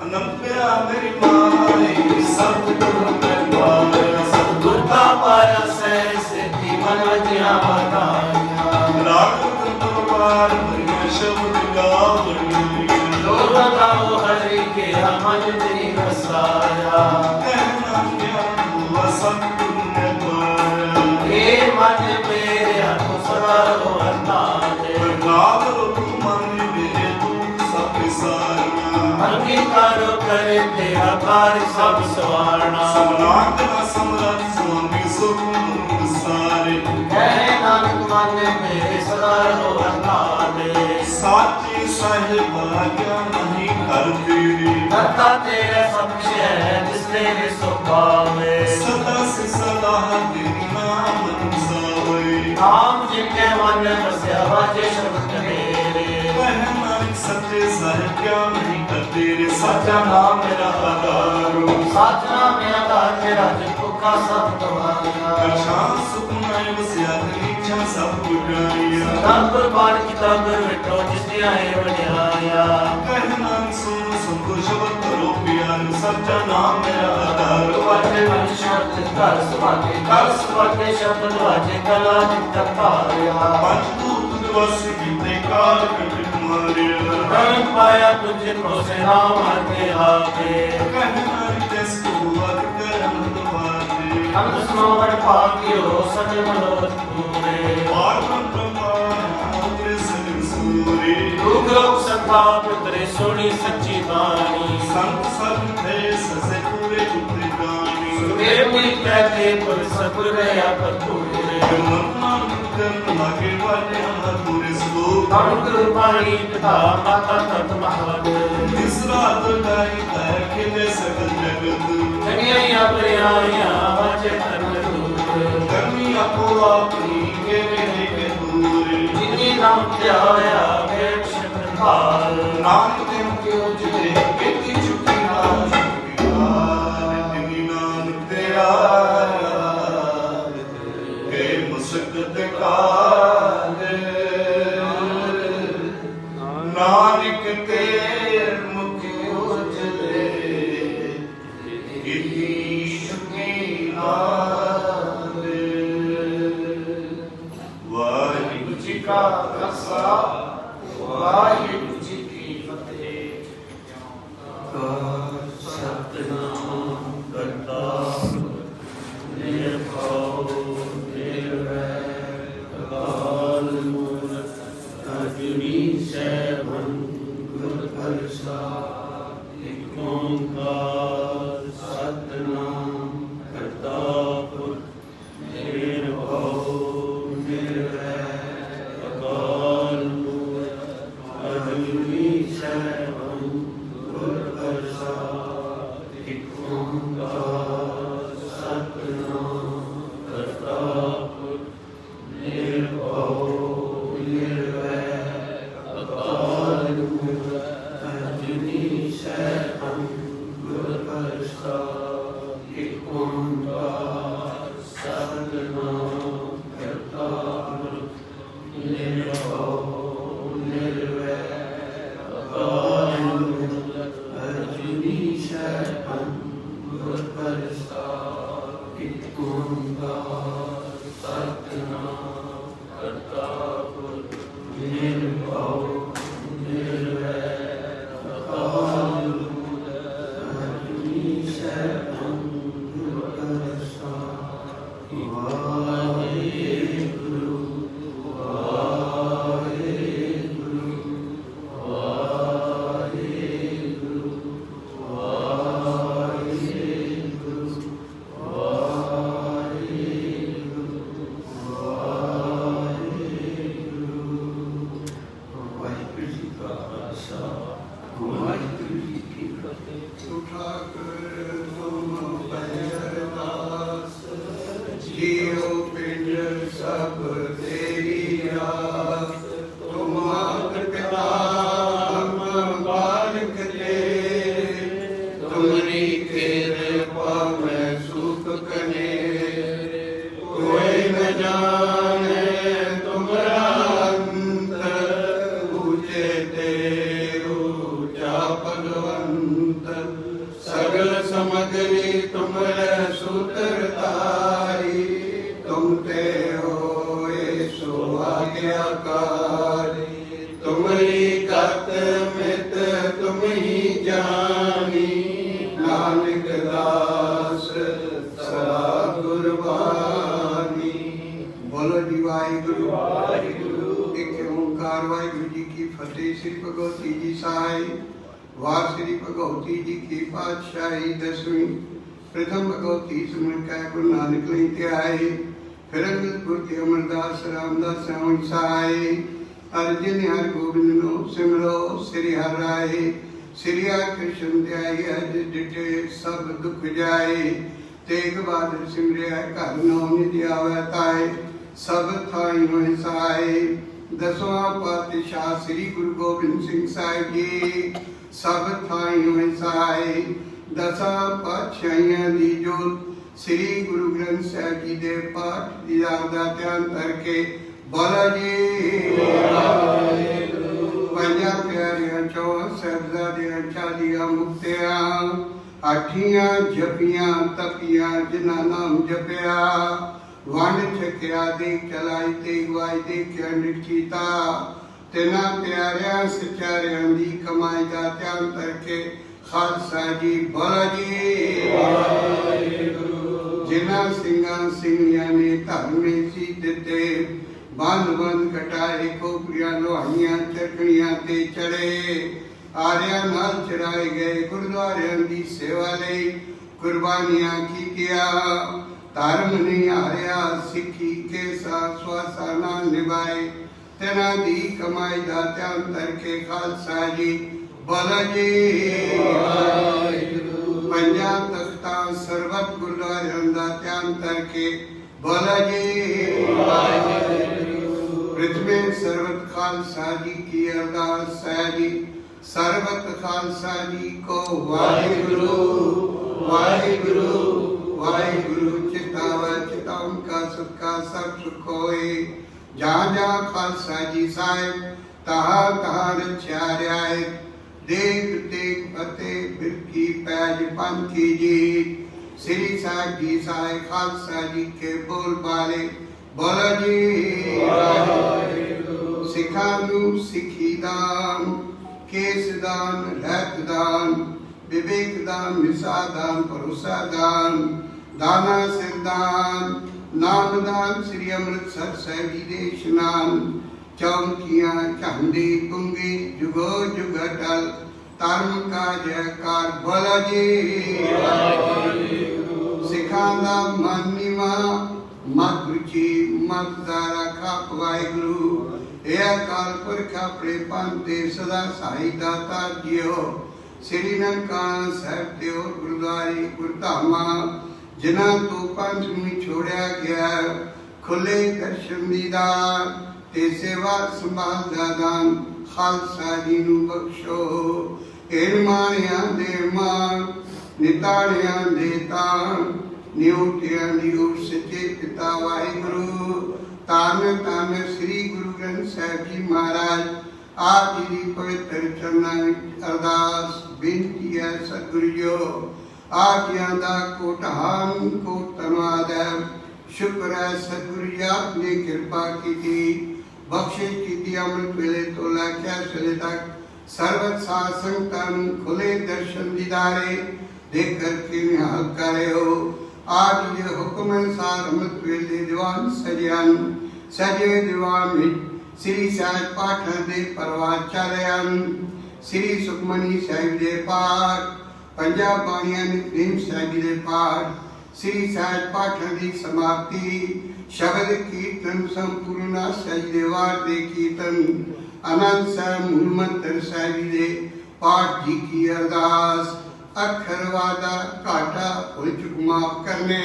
अनंत्या मेरी मारे सतगुरु मैं पाया सतगुर का पाया सिद्धि मन वजिया बताया राग दरबार भरिया शब्द गावणी जो लगाओ हरि के मन तेरी वसाया कहना क्या हुआ सतगुरु ने पाया हे मन मेरे को सदा रो अरनाले नाम रो मन मेरे दुख सब सारना अंगीकारो करे तेरा कार्य सब सवारना सम्राट ना सम्राट स्वामी सुख सारे कहे नानक मन मेरे सदा रो अरनाले साची साहिब क्या नहीं कर तेरी करता तेरा सब है जिसने सुभावे सदा से सलाह तेरी नाम अनुसावे नाम जिनके मन बसया बाजे शब्द मेरे कहना सच्चे साहिब क्या नहीं करते रे सच्चा नाम मेरा आधारो सच नाम मेरा आधार मेरा जिन भुखा सब तुम्हारा शान सुखनाय वसिया इच्छा सब बुझाया रब बाण किताब विटो जिसने आए बढ़ाया कहना सुन सुन शब्द करो प्यार सच्चा नाम मेरा आधार वाजे मन शब्द कर सुभागे शब्द वाजे कला चित्त पाया पंचभूत दिवस जितने काल कटे तुम्हारे रंग पाया तुझे को से नाम आते आगे कहना जिस को वद करम तुम्हारे हम स्मरण पाकियो सकल मनोरथ पूरे पावन ब्रह्मा तेरे सगल सूरे दुख रोग संताप तेरे सोनी सच्ची बानी संत सब थे ससे पूरे उतरे गानी सुदेव मुनि कहते पुर सपुर गया पर पूरे मन मन कर लागे वाले हम पूरे श्लोक हम गुरु पाणी पिता माता तत महवत इस रात गाई कर खिले सकल जगत जगिया प्रियाया वाचे तन दूर करनी आपो अपनी के मेरे के दूर जिनी नाम त्याया के शब्द भाल नाम तेम के उजले बेटी चुकी नाम जिनी नाम तेरा के मुसक्कत काल नानक तेर मुख उजले इति सुखी नाल वाहिगुरु जी का खालसा वाहिगुरु जी की फतेह। सतनाम करता निर्भव निर्वैर अकाल मूरत अजूनी सैभं गुर प्रसाद एक ओंकार सतनाम करता निर्भव निर्वैर अकाल मूरत अजूनी सैभं गुर प्रसाद एक ओंकार सतनाम करता निर्भव निर्वैर अकाल मूरत अजूनी सैभं गुर प्रसाद एक ओंकार सतनाम करता निर्भव निर्वैर अकाल मूरत अजूनी सैभं गुर प्रसाद एक ओंकार सतनाम करता निर्भव निर्वैर अकाल मूरत अजूनी सैभं गुर श्री भगवती जी सहाय। वार श्री भगवती जी की पातशाही 10वीं। प्रथम भगवती सुमन कै गुरु नानक लई त्याय। फिर अंगदपुर के अमरदास रामदास सावई सहाय। अर्जुन हर गोबिंद नो सिमरो श्री हर राय। श्री हर कृष्ण ध्याय अज डिटे सब दुख जाए। तेग बहादुर सिमरिया घर नौ निधि आवे ताय। सब थाई होए सहाय। 10वां पातशाह श्री गुरु गोबिंद सिंह साहिब जी सब थाई होए सहाय। 10 पातशाहियां दी जोत श्री गुरु ग्रंथ साहिब जी दे पाठ दीदार दा ध्यान करके बोला जी पंजा प्यारियां 4 साहिबजादियां 40 मुक्तियां 8 जपियां तपियां जिन्हां नाम जपिया। वंड छकिया देख चलाई तेग वाई देखिया निठकीता। तिना प्यारिया सचारियां दी कमाई दा ध्यान करके खालसा जी बोला जी जिन्हां सिंघां सिंघियां ने धर्मे सी दिते। बंद बंद कटाए खोपरियां लोहाइयां चरखड़ियां ते चढ़े। आरिया नाल चराए गए गुरुद्वारियां दी सेवा लई कुर्बानियां कीतिया। धर्म नहीं हारिया सिखी के स्वासा ना निभाए। तेना दी कमाई दा ध्यान करके खालसा जी बोला जी पंजा तख्ता सरबत गुरुद्वारियां दा ध्यान करके बोला जी पृथ्वी सरबत खालसा जी की अरदास है जी। सरबत खालसा जी को वाहिगुरु वाहिगुरु वाहिगुरु चितावा चिताम का सुख का सब सुख होए। जहाँ जहाँ खालसा जी साहिब तहाँ तहाँ रक्षा रियायत। देख देख फतेह बिरकी पैज पंथ की जीत। श्री साहिब जी साहिब खालसा जी के बोल बाले बोला जी सिखा नू सिखी दान केस दान रहत दान विवेक दान मिसा दान भरोसा दान दाना सिरदान नाम दान श्री अमृतसर साहिब जी दे इशनान। चौंकियां झंडे पुंगे जुगो जुग अटल। धर्म का जयकार बोला जी सिखांदा मन नीवा मत रुचि मत दारा खाप वाहिगुरु। ए अकाल पुरख अपने पंथ दे सदा सहाई दाता जियो। श्री ननकाना साहिब ते और गुरुद्वारे गुरधामा जिन्हां तो पंथ नूं छोड़िया गया। खुले दर्शन दीदार ते सेवा संभाल दा दान खालसा जी नूं बख्शो। इन माणियां दे मान निताणियां दे ताण निउटियां दी ओर सच्चे पिता वाहिगुरु। धन धन श्री गुरु ग्रंथ साहिब जी महाराज आप जी दी पवित्र चरणां विच अरदास बेनती है सतगुरु जो आप जी दा कोटान कोट धन्नवाद है। शुक्र है सतगुरु जी आपने कृपा की बख्शिश की अमृत वेले तो लैके वेले तक सर्वत साध संगतां नूं खुले दर्शन दीदारे देख करके निहाल करे हो। आज ये हुक्म अनुसार अमृत वेले दीवान सजन सजे दीवान विच श्री साहिब पाठां दे परवार चल रहे हैं। श्री सुखमनी साहिब दे पाठ पंजाब बाणियां नितनेम साहिब दे पाठ श्री साहिब पाठां दी समाप्ति शब्द कीर्तन संपूर्ण साहिब दे वार दे कीर्तन आनंद साहिब मूल मंत्र साहिब दे पाठ जी की अरदास। अखर वादा घाटा भुल चुक माफ करने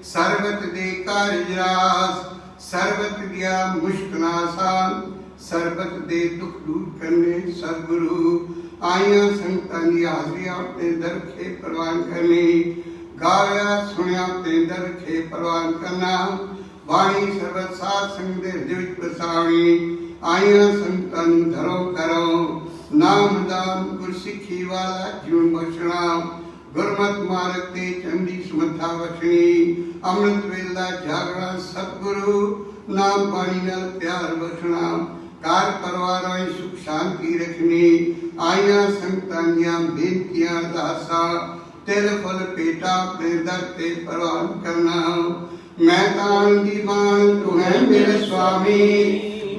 सर्वत दे कार्य रास सर्वत दिया मुश्किल आसान सर्वत दे दुख दूर करने सदगुरु। आइया संगतां दी हाजरी अपने दर खे प्रवान करनी। गाया सुनिया अपने दर खे प्रवान करना। वाणी सर्वत साध संग दे हृदय विच बसावनी। आइया संगतां नूं धरो करो नाम दान गुरसिखी वाला जीवन बख्शना। गुरमत मार्ग ते चंडी समर्था बख्शनी। अमृत वेला जागना सतगुरु नाम पानी नाल प्यार बख्शना। घर परिवार में सुख शांति रखनी। आइया संगतां दियां बेनतियां अरदासां तिल फल पेटा अपने दर ते प्रवान करना। मैं तान दी बाण तू है मेरे स्वामी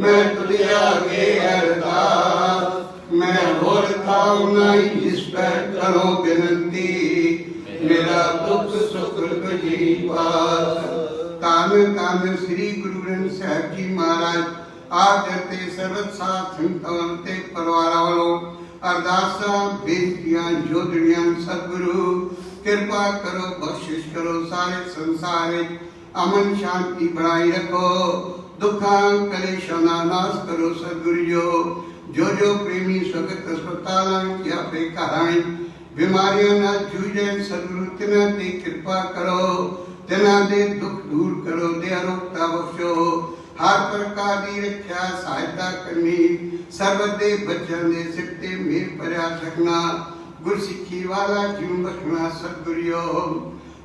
मैं तुझे आगे अरदास। मैं होर थाऊ नहीं जिस पर करो बिनती मेरा दुख सुख तुझी पास। धन धन श्री गुरु ग्रंथ साहिब जी महाराज आदर ते सर्वत साथ संगतां ते परिवारां वालों अरदासां बेनतियां जोदड़ियां सतगुरु कृपा करो बख्शिश करो सारे संसार विच अमन शांति बनाई रखो दुखां कलेशां दा नाश करो सतगुरु जो जो प्रेमी स्वगत अस्पतालां या अपने घरां बीमारियां नाल जूझे सतगुरु तिन्हां ते कृपा करो तिन्हां दे दुख दूर करो दे अरोगता बख्शो हर प्रकार की रक्षा सहायता करनी सर्वत दे बच्चों दे सिर ते मेहर भरिया रखना गुरसिक्खी वाला जीवन बख्शना सतगुरु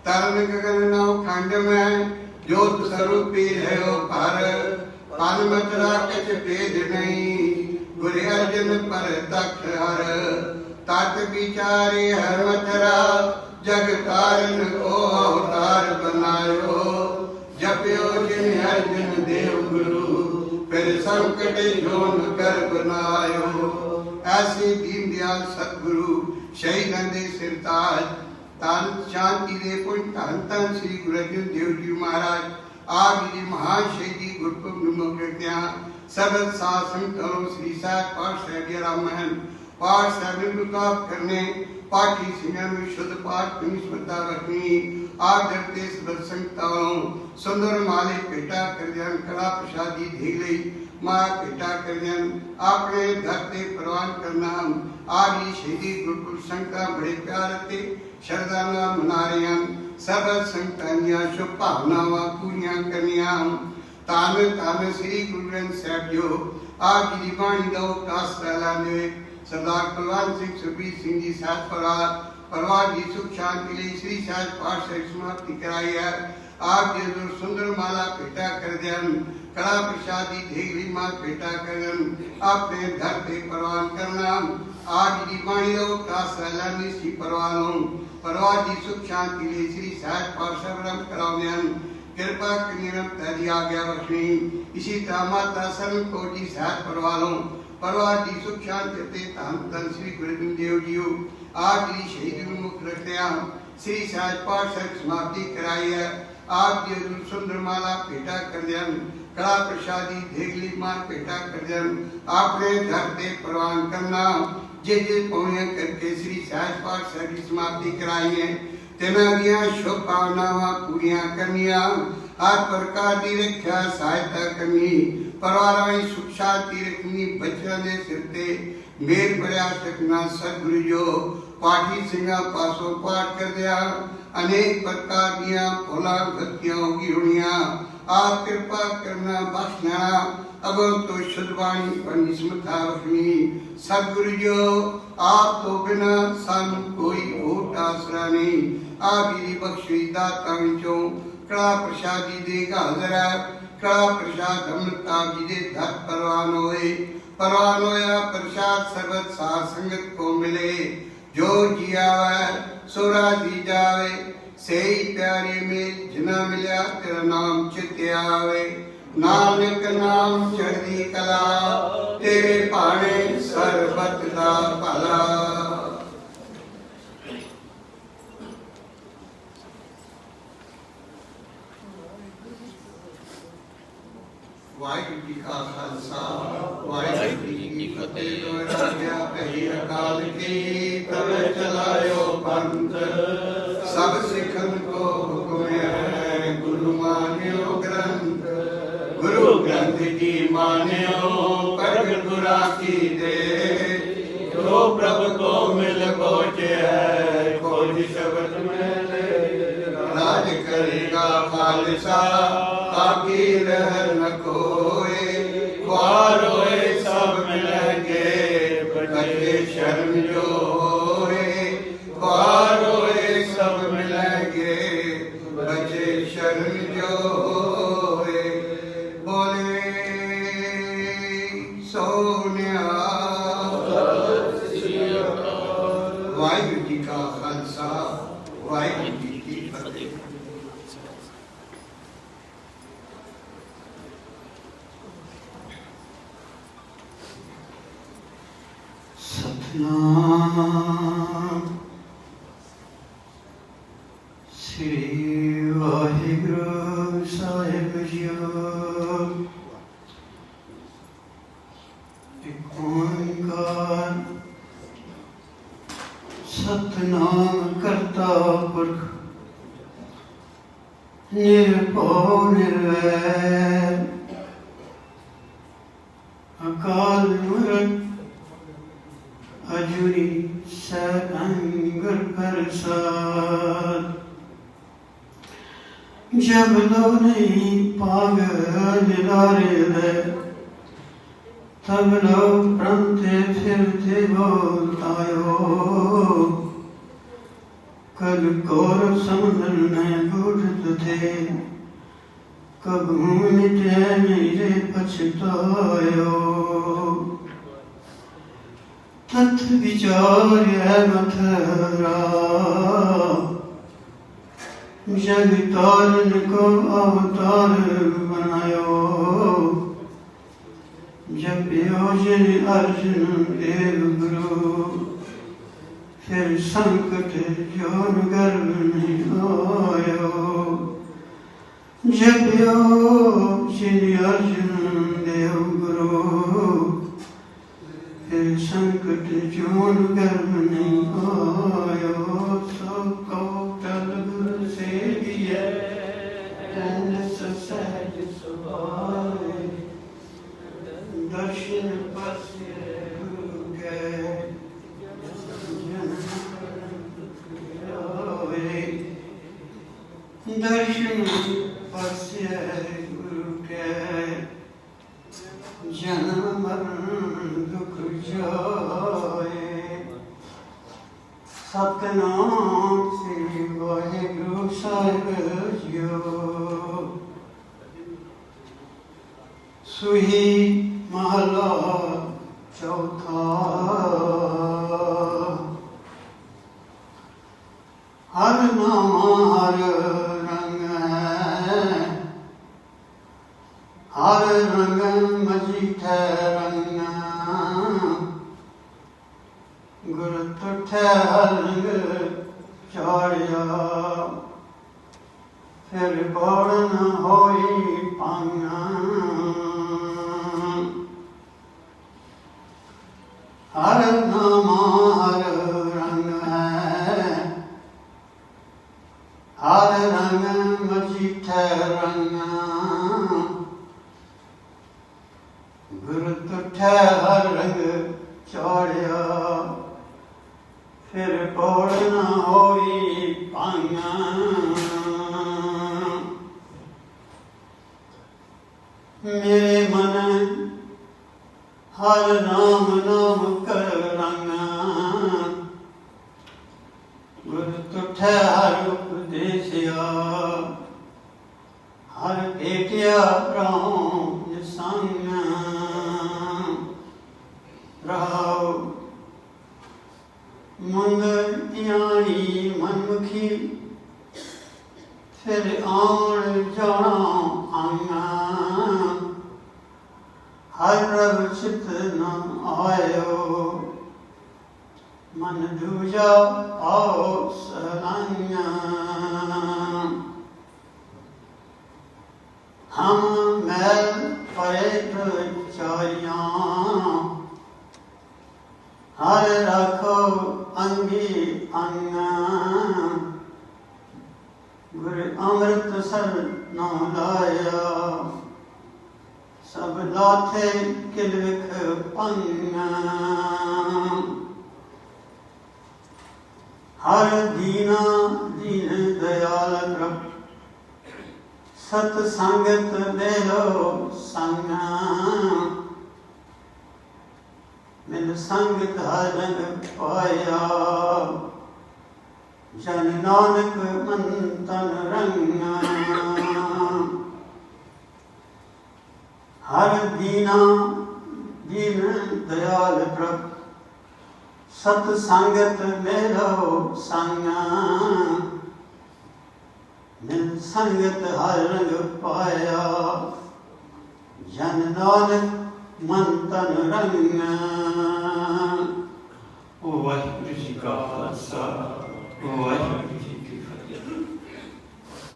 तरन गगन नाव खंड में जोत स्वरूपी है ओ पर पल मतरा कछ भेद नहीं गुरु अर्जन पर तख हर तत विचारे हर मतरा जग तारन को अवतार बनायो जप्यो जिन अर्जन देव गुरु फिर संकट जोन कर बनायो। ऐसे दीन दयाल सतगुरु शहीदां दे सिरताज धन शांति दे पुंज धन धन श्री गुरु अर्जन देव जी महाराज आप जी महान शहीदी गुरपुरब निमो करत्या सर्वत साथ संगतों श्री साहिब पाठ साहिब रामहन पाठ साहिब मुताब करने पाठी सिंह में शुद्ध पाठ निस्बता रखनी आदर ते सर्वत संगतों सुंदर माले पेटा कर दिया कला प्रसादी दे लई मां पेटा कर दिया अपने घर ते प्रवान करना आज ही शहीदी गुरपुरब संगता बड़े प्यार ते श्रद्धा नाल मना रहे हैं सर्वत संगतां दी शुभ भावनावां पूरीआं करनियां तान तान श्री गुरु ग्रंथ साहिब जो आप जी दी बाणी दा आसरा लांदे सरदार कुलवंत सिंह सुखबीर सिंह जी साथ परिवार की सुख शांति लिए श्री साहिब पाठ साहिब समाप्ति कराई है आप जी जो सुंदर माला भेटा कर दिया कड़ा प्रसादी ढेगली मां भेटा कर अपने घर पे प्रवान करना आज जी बाणी दा आसरा लांदे सी परिवार की सुख शांति लिए श्री साहिब पाठ साहिब कराउने कृपा करिए तेरी आज्ञा बख्शनी इसी तरह माता सन को जी साथ परिवार की सुख शांति ते धन धन श्री गुरु अर्जन देव जी आज जी शहीद मुख रखते श्री साहिब पाठ साहिब समाप्ति कराई है आप जी सुंदर माला भेटा कर दिया कड़ा प्रसादी ढेगली मां भेटा कर दिया आपने घर ते प्रवान करना जे पौने करके श्री साहिब पाठ साहिब की समाप्ति कराई है तेना दियां शुभ भावनावां पूरियां करनियां हर प्रकार की रक्षा सहायता करनी परिवार में सुख शांति रखनी बच्चों के सिर ते मेहर भरिया सकना सतगुरु जो पाठी सिंगा पासों पाठ कर दिया अनेक प्रकार दियां भोला भक्तियां होगी होनियां आप कृपा करना बख्शना अब तो शुद्ध वाणी पर निस्मता रखनी सतगुरु जो आप तो बिना सन कोई होठ आसरा नहीं आप जी बख्शी दाता विचों कड़ा प्रसादी दे हाजर है कड़ा प्रसाद अमृत आप जी दे दर परवान होया प्रसाद सर्वत साध संगत को मिले जो जी आवे सो राजी जावे सही प्यारे में जिना मिला तेरा नाम चित्ते आवे नानक नाम चढ़दी कला तेरे भाणे सर्बत दा भला। वाहिगुरू जी का खालसा वाहिगुरू जी की फतेह। कही अकाल की तब चलायो पंथ सब सिखन को हुक्म है गुरु मान्यो ग्रंथ गुरु ग्रंथ जी मान्यो प्रगट गुरा की दे जो प्रभु को मिल पहुंचे है खोज शब्द में राज करेगा खालसा ताकि रह न कोई ख्वार होए सब मिलेंगे बचे शर्म जो होए ख्वार होए सब मिलेंगे बचे शर्म जो होए बोले सोनिया। वाहिगुरू जी का खालसा वाहिगुरू जी की फतेह। ਸਤਨਾਮ ਸ੍ਰੀ ਵਾਹਿਗੁਰੂ ਸਾਹਿਬ ਜੀਓ। ਇਕ ਓੰਕਾਰ ਸਤਨਾਮ ਕਰਤਾ ਪੁਰਖ ਨਿਰਭਉ ਨਿਰਵੈਰ ਅਕਾਲ ਮੂਰਤ ਅਜੂਨੀ ਸੈਭੰ ਗੁਰ ਪ੍ਰਸਾਦ। ਜਬ ਲੋ ਨਹੀਂ ਪਾਗ ਨਿਰਾਰੇ ਲੈ ਤਬ ਲੋ ਪ੍ਰੰਤੇ ਫਿਰਤੇ ਬੋਲਾਇਓ। कल कौर समुद्र में बूढ़ थे कबू मिटे मेरे पछतायो। तथ विचार मथुरा जग तारन को अवतार बनायो। जब योजन अर्जुन देव गुरु फिर संकट जोन गर्भ नहीं आयो। जप्यो श्री अर्जुन देव गुरु फिर संकट जोन गर्भ नहीं आयो। सब कौटल गुरु से दिए सहज सुभाए दर्शन पस्य गुरु के दर्शन पस्य गुरु के जन्म मरण दुख जाए। सतनाम श्री वाहिगुरु साहिब जियो। सुही महला चौथा। हर नाम हर हर रंग मजीठे रंग गुर तुठे हर रंग चाड़िया। फिर बौड़न होई पांगा। हर नाम हर रंग हर रंग मजीठे रंग गुरु तुठे हर रंग चाड़िया। फिर पौड़ न होई पांगा। मेरे मन हर नाम नाम कर रंग गुरु तुठे हर उपदेशिया। हर पेटिया प्राण संग राव मुंद यानी मनमुखी फिर आण जाना आंगा। हर रब चित न आयो मन दूजा आओ सलाइया। हम मैल परेत चाइया। हर रखो अंगी अंग गुरु अमृत सर नाम लाया। सब लाथे किलविख पंग हर दीना दीन दयाल प्रभ सत संगत ले लो संग मिल संग धारण पाया। जन नानक मन तन रंग हर दीना दीन दयाल प्रभ सत संगत मेरो संग मिल संगत हर रंग पाया। जन नानक मन तन रंग